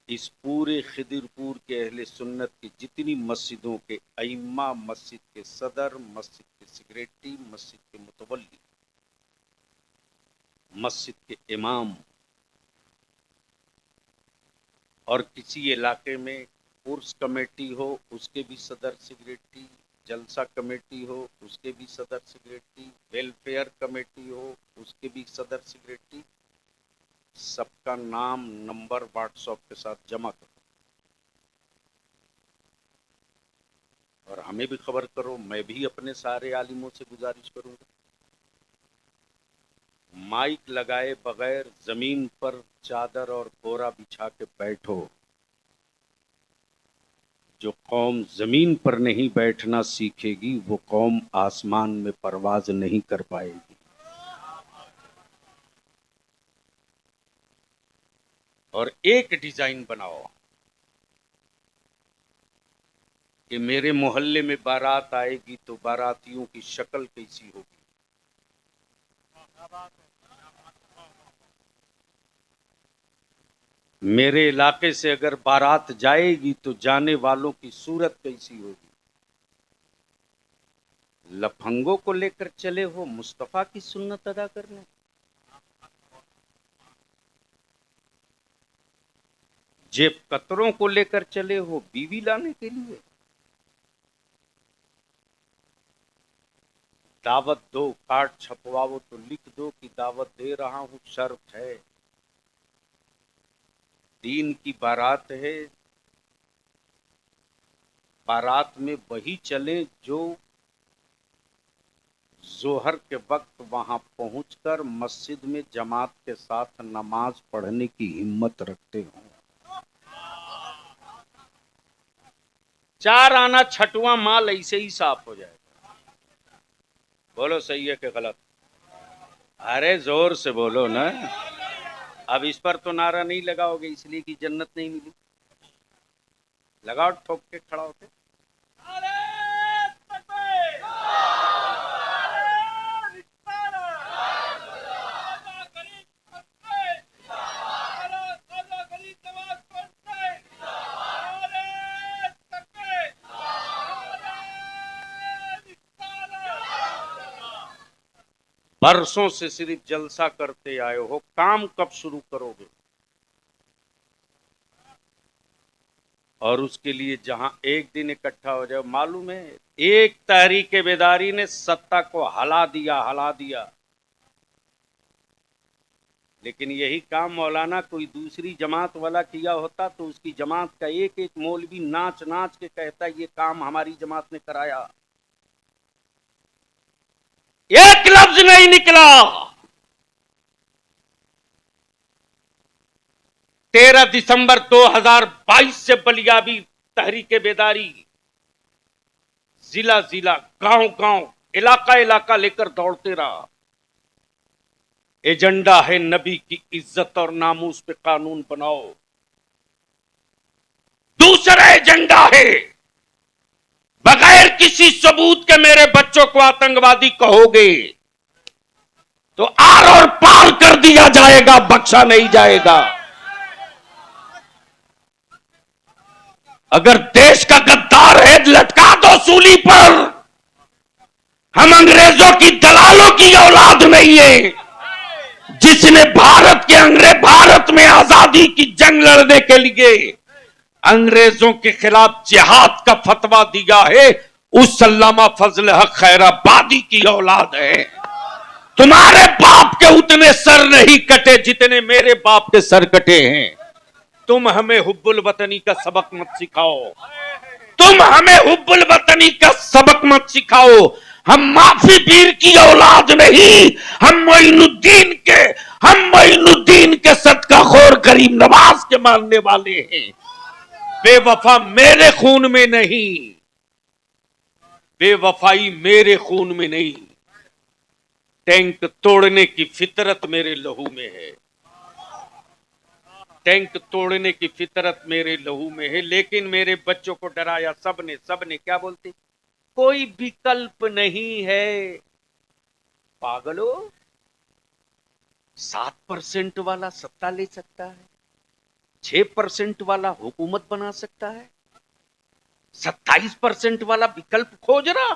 S1: इस पूरे खिदिरपुर के अहले सुन्नत की जितनी मस्जिदों के अइम्मा, मस्जिद के सदर, मस्जिद के सेक्रेटरी, मस्जिद के मुतवल्ली, मस्जिद के इमाम, और किसी इलाके में उर्स कमेटी हो उसके भी सदर सेक्रेटरी, जलसा कमेटी हो उसके भी सदर सेक्रेटरी, वेलफेयर कमेटी हो उसके भी सदर सेक्रेटरी, सबका नाम नंबर व्हाट्सएप के साथ जमा करो और हमें भी खबर करो। मैं भी अपने सारे आलिमों से गुजारिश करूंगा, माइक लगाए बगैर जमीन पर चादर और बोरा बिछा के बैठो। जो कौम जमीन पर नहीं बैठना सीखेगी वो कौम आसमान में परवाज नहीं कर पाएगी। और एक डिजाइन बनाओ कि मेरे मोहल्ले में बारात आएगी तो बारातियों की शक्ल कैसी होगी, मेरे इलाके से अगर बारात जाएगी तो जाने वालों की सूरत कैसी होगी। लफंगों को लेकर चले हो मुस्तफा की सुन्नत अदा करने, जेब कतरों को लेकर चले हो बीवी लाने के लिए। दावत दो, कार्ड छपवाओ तो लिख दो कि दावत दे रहा हूं, शर्त है दीन की बारात है, बारात में वही चले जो जोहर के वक्त वहां पहुंचकर मस्जिद में जमात के साथ नमाज पढ़ने की हिम्मत रखते हो। 4 आना छठवां माल ऐसे ही साफ हो जाएगा। बोलो सही है कि गलत? अरे जोर से बोलो ना। अब इस पर तो नारा नहीं लगाओगे इसलिए कि जन्नत नहीं मिली। लगाओ ठोक के खड़ा होके। बरसों से सिर्फ जलसा करते आए हो, काम कब शुरू करोगे? और उसके लिए जहां एक दिन इकट्ठा हो जाए, मालूम है एक तहरीक बेदारी ने सत्ता को हला दिया, लेकिन यही काम मौलाना कोई दूसरी जमात वाला किया होता तो उसकी जमात का एक एक मौलवी नाच नाच के कहता ये काम हमारी जमात ने कराया। एक लफ्ज नहीं निकला। 13 दिसंबर 2022 से बलियाबी तहरीके बेदारी जिला जिला गांव गांव इलाका इलाका लेकर दौड़ते रहा। एजेंडा है नबी की इज्जत और नामूस पे कानून बनाओ। दूसरा एजेंडा है बगैर किसी सबूत के मेरे बच्चों को आतंकवादी कहोगे तो आर और पार कर दिया जाएगा, बख्शा नहीं जाएगा। अगर देश का गद्दार है लटका दो सूली पर। हम अंग्रेजों की दलालों की औलाद नहीं है जिसने भारत में आजादी की जंग लड़ने के लिए अंग्रेजों के खिलाफ जिहाद का फतवा दिया है, उस अल्लामा फजल हक खैराबादी की औलाद है। तुम्हारे बाप के उतने सर नहीं कटे जितने मेरे बाप के सर कटे हैं। तुम हमें हुब्बुल वतनी का सबक मत सिखाओ। तुम हमें हुब्बुल वतनी का सबक मत सिखाओ। हम माफी पीर की औलाद नहीं, हम मोइनुद्दीन के सदकाखोर करीम नवाज के मानने वाले हैं। बेवफा मेरे खून में नहीं, बेवफाई मेरे खून में नहीं। टैंक तोड़ने की फितरत मेरे लहू में है। टैंक तोड़ने की फितरत मेरे लहू में है। लेकिन मेरे बच्चों को डराया सबने क्या बोलते, कोई विकल्प नहीं है। पागलो, 7% वाला सत्ता ले सकता है, 6% वाला हुकूमत बना सकता है, 27% वाला विकल्प खोज रहा।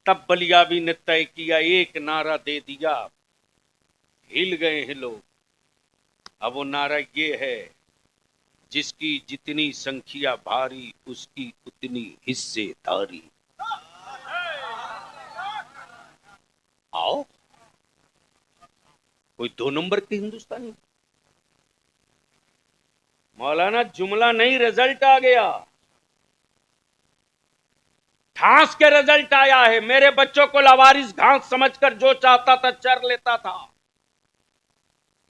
S1: तब बलियाबी ने तय किया, एक नारा दे दिया, हिल गए हैं लोग। अब वो नारा ये है, जिसकी जितनी संख्या भारी उसकी उतनी हिस्सेदारी। आओ, कोई 2 नंबर के हिंदुस्तानी। मौलाना जुमला नहीं, रिजल्ट आ गया। घास के रिजल्ट आया है। मेरे बच्चों को लावारिस घास समझकर जो चाहता था चर लेता था।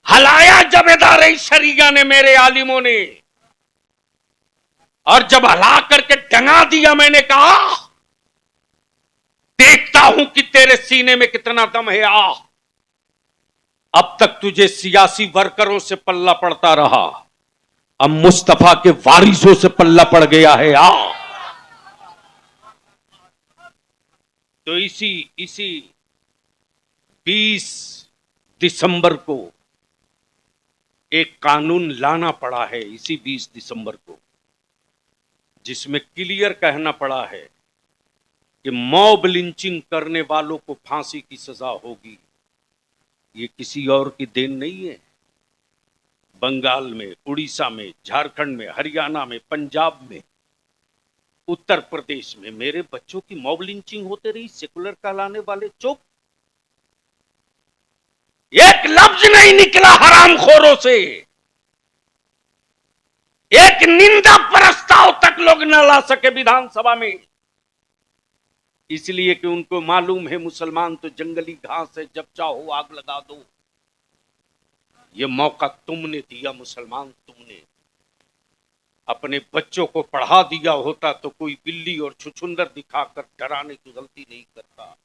S1: हलाया जबेदार शरिया ने, मेरे आलिमों ने, और जब हला करके टंगा दिया मैंने कहा देखता हूं कि तेरे सीने में कितना दम है। आ, अब तक तुझे सियासी वर्करों से पल्ला पड़ता रहा, अब मुस्तफा के वारिसों से पल्ला पड़ गया है। आ, तो इसी 20 दिसंबर को एक कानून लाना पड़ा है, इसी 20 दिसंबर को, जिसमें क्लियर कहना पड़ा है कि मॉब लिंचिंग करने वालों को फांसी की सजा होगी। ये किसी और की देन नहीं है। बंगाल में, उड़ीसा में, झारखंड में, हरियाणा में, पंजाब में, उत्तर प्रदेश में मेरे बच्चों की मॉब लिंचिंग होते रही। सेकुलर कहलाने वाले चुप। एक लफ्ज नहीं निकला हरामखोरों से। एक निंदा प्रस्ताव तक लोग न ला सके विधानसभा में, इसलिए कि उनको मालूम है मुसलमान तो जंगली घास है, जब चाहो आग लगा दो। ये मौका तुमने दिया मुसलमान, तुमने अपने बच्चों को पढ़ा दिया होता तो कोई बिल्ली और छुछुंदर दिखाकर डराने की गलती नहीं करता।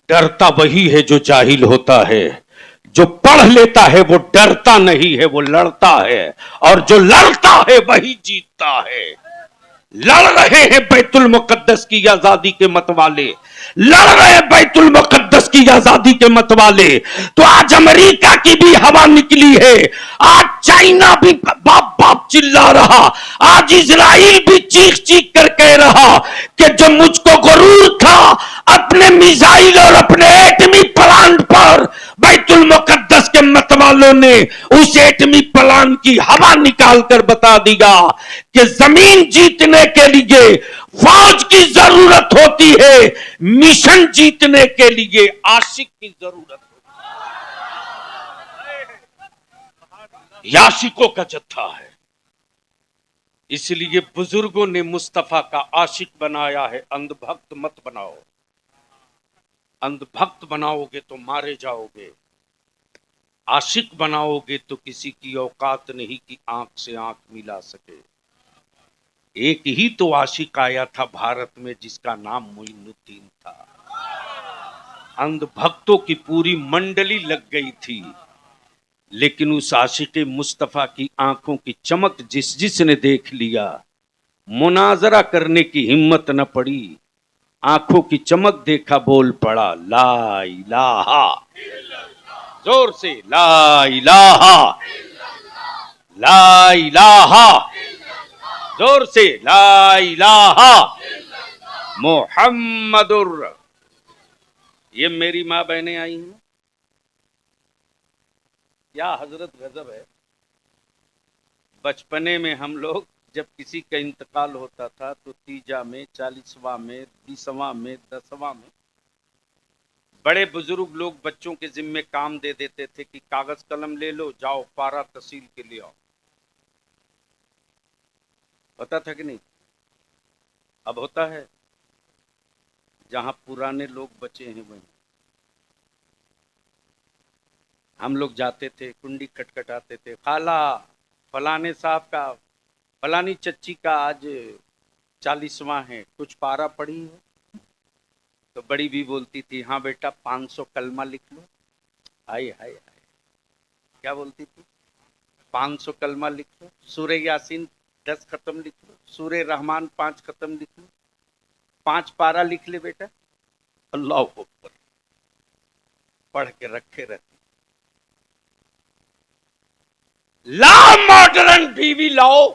S1: डरता वही है जो जाहिल होता है, जो पढ़ लेता है वो डरता नहीं है, वो लड़ता है, और जो लड़ता है वही जीतता है। लड़ रहे हैं बैतुल मुकद्दस की आजादी के मतवाले, लड़ रहे हैं बैतुल मुकद्दस की आजादी के मतवाले। तो आज अमेरिका की भी हवा निकली है, आज चाइना भी बाप बाप चिल्ला रहा, आज इजराइल भी चीख चीख कर कह रहा कि जो मुझको गुरूर था अपने मिसाइल और अपने एटमी प्लांट पर, बैतुल मुकद्दस के मतवालों ने उस एटमी प्लांट की हवा निकाल कर बता दिया कि जमीन जीतने के लिए फौज की जरूरत होती है, मिशन जीतने के लिए आशिक की जरूरत होती है। याशिकों का जत्था है। इसलिए बुजुर्गों ने मुस्तफा का आशिक बनाया है। अंधभक्त मत बनाओ, अंधभक्त बनाओगे तो मारे जाओगे, आशिक बनाओगे तो किसी की औकात नहीं कि आंख से आंख मिला सके। एक ही तो आशिक आया था भारत में जिसका नाम मोइनुद्दीन था। अंधभक्तों की पूरी मंडली लग गई थी, लेकिन उस आशिक मुस्तफा की आंखों की चमक जिस जिसने देख लिया, मुनाजरा करने की हिम्मत न पड़ी। आंखों की चमक देखा, बोल पड़ा ला इलाहा, जोर से ला इलाहा, ला इलाहा, जोर से ला इलाहा मोहम्मदुर। ये मेरी मां बहनें आई हैं, क्या हजरत गजब है। बचपने में हम लोग जब किसी का इंतकाल होता था तो तीजा में, 40वां में, 20वां में, 10वां में बड़े बुजुर्ग लोग बच्चों के जिम्मे काम दे देते थे कि कागज कलम ले लो, जाओ पारा तहसील के लिए आओ। होता था कि नहीं? अब होता है? जहां पुराने लोग बचे हैं वहीं हम लोग जाते थे, कुंडी खटखटाते थे, खाला फलाने साहब का, फलानी चच्ची का आज 40वां है, कुछ पारा पड़ी है? तो बड़ी भी बोलती थी, हाँ बेटा 500 कलमा लिख लो। हाय हाय हाय, क्या बोलती थी? 500 कलमा लिख लो, सूर्य यासीन 10 खत्म लिख लो, सूर्य रहमान 5 खत्म लिख लो, 5 पारा लिख ले बेटा। अल्लाह अकबर, पढ़ के रखे रहती। ला मॉडर्न बीवी लाओ,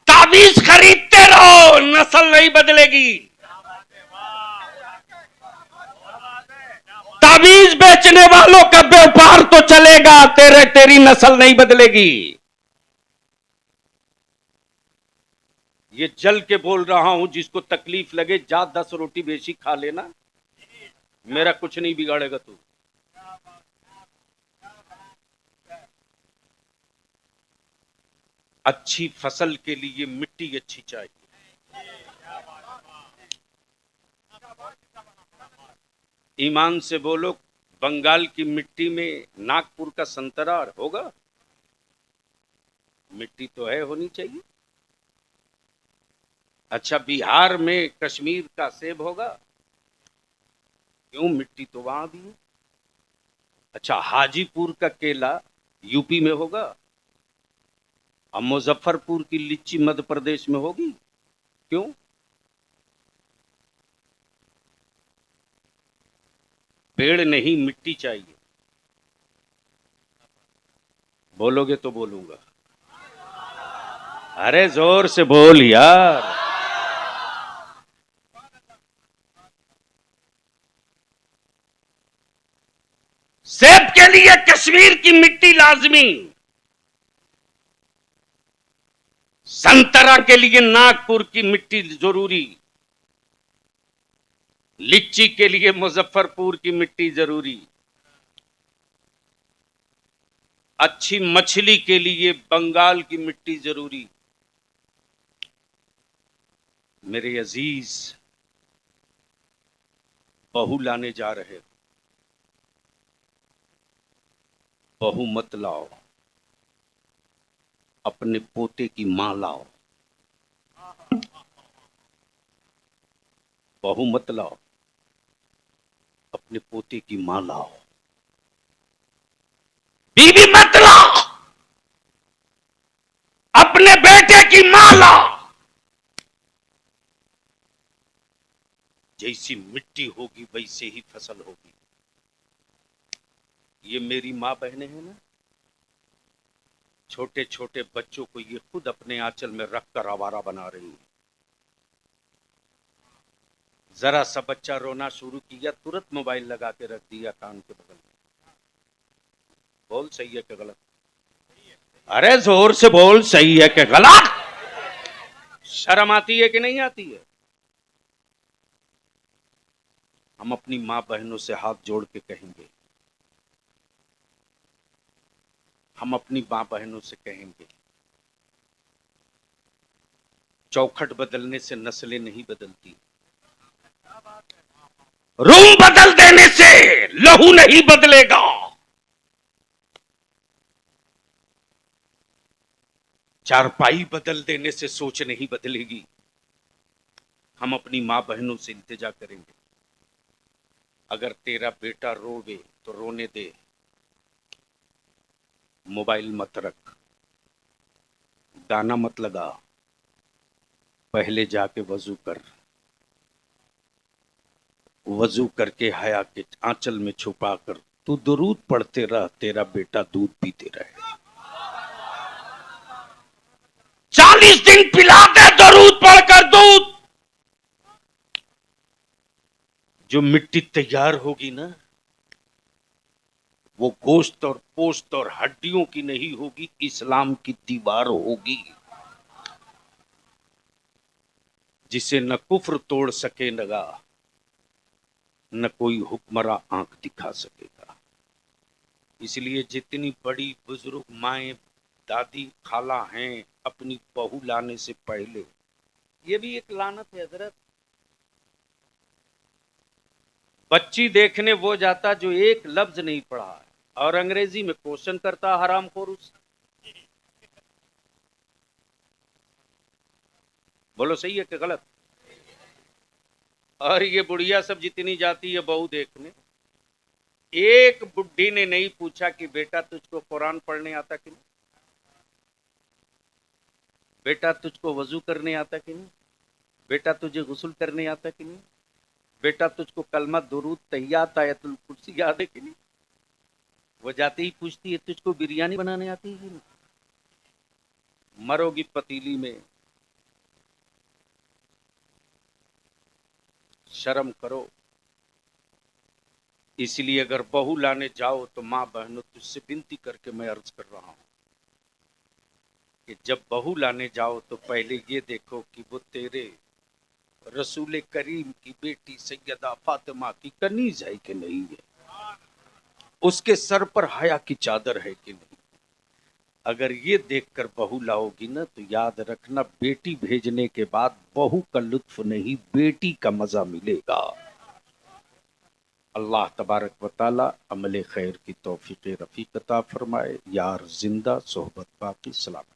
S1: ताबीज खरीदते रहो, नस्ल नहीं बदलेगी। ताबीज बेचने वालों का व्यापार तो चलेगा, तेरी नस्ल नहीं बदलेगी। ये जल के बोल रहा हूं, जिसको तकलीफ लगे जा 10 रोटी बेची खा लेना, मेरा कुछ नहीं बिगाड़ेगा तू। अच्छी फसल के लिए मिट्टी अच्छी चाहिए। ईमान से बोलो, बंगाल की मिट्टी में नागपुर का संतरा होगा? मिट्टी तो है, होनी चाहिए। अच्छा, बिहार में कश्मीर का सेब होगा? क्यों, मिट्टी तो वहां भी है। अच्छा, हाजीपुर का केला यूपी में होगा? अब मुजफ्फरपुर की लीची मध्य प्रदेश में होगी? क्यों? पेड़ नहीं, मिट्टी चाहिए। बोलोगे तो बोलूंगा। अरे जोर से बोल यार। सेब के लिए कश्मीर की मिट्टी लाजमी, संतरा के लिए नागपुर की मिट्टी जरूरी, लीची के लिए मुजफ्फरपुर की मिट्टी जरूरी, अच्छी मछली के लिए बंगाल की मिट्टी जरूरी। मेरे अजीज, बहू लाने जा रहे हो, बहू मत लाओ, अपने पोते की मां लाओ। बहू मत लाओ, अपने पोते की मां लाओ। बीवी मत लाओ, अपने बेटे की मां लाओ। जैसी मिट्टी होगी वैसे ही फसल होगी। ये मेरी मां बहनें हैं ना, छोटे छोटे बच्चों को ये खुद अपने आंचल में रखकर आवारा बना रही है। जरा सा बच्चा रोना शुरू किया, तुरंत मोबाइल लगा के रख दिया कान के बगल में। बोल सही है कि गलत? अरे जोर से बोल, सही है कि गलत? शर्म आती है कि नहीं आती है? हम अपनी माँ बहनों से हाथ जोड़ के कहेंगे, हम अपनी माँ बहनों से कहेंगे, चौखट बदलने से नस्लें नहीं बदलती, रूम बदल देने से लहू नहीं बदलेगा, चारपाई बदल देने से सोच नहीं बदलेगी। हम अपनी माँ बहनों से इल्तिजा करेंगे, अगर तेरा बेटा रोवे तो रोने दे, मोबाइल मत रख, गाना मत लगा, पहले जाके वजू कर, वजू करके हया के आंचल में छुपा कर तू दुरूद पढ़ते रह, तेरा बेटा दूध पीते रहे। 40 दिन पिलाते दुरूद पढ़कर दूध, जो मिट्टी तैयार होगी ना वो गोश्त और पोस्त और हड्डियों की नहीं होगी, इस्लाम की दीवार होगी, जिसे न कुफ्र तोड़ सके नगा, न कोई हुक्मरा आंख दिखा सकेगा। इसलिए जितनी बड़ी बुजुर्ग माएं, दादी, खाला हैं, अपनी बहू लाने से पहले, ये भी एक लानत है हजरत, बच्ची देखने वो जाता जो एक लफ्ज नहीं पढ़ा है और अंग्रेजी में क्वेश्चन करता हरामखोर उससे। बोलो सही है कि गलत? और ये बुढ़िया सब जितनी जाती है बहू देखने, एक बुढ़ी ने नहीं पूछा कि बेटा तुझको कुरान पढ़ने आता कि नहीं, बेटा तुझको वजू करने आता कि नहीं, बेटा तुझे गुस्ल करने आता कि नहीं, बेटा तुझको कलमा दुरूद तहियात आयतुल कुर्सी याद है कि नहीं। वो जाते ही पूछती है तुझको बिरयानी बनाने आती है कि नहीं। मरोगी पतीली में, शर्म करो। इसलिए अगर बहू लाने जाओ तो माँ बहनों तुझसे विनती करके मैं अर्ज कर रहा हूं कि जब बहू लाने जाओ तो पहले ये देखो कि वो तेरे रसूल करीम की बेटी सैयदा फातिमा की कनीज है कि नहीं है, उसके सर पर हया की चादर है कि नहीं। अगर ये देखकर बहू लाओगी ना तो याद रखना बेटी भेजने के बाद बहू का लुत्फ नहीं बेटी का मजा मिलेगा। अल्लाह तबारक व तआला अमल खैर की तौफीक रफीक अता फरमाए। यार जिंदा सोहबत बाकी सलामत।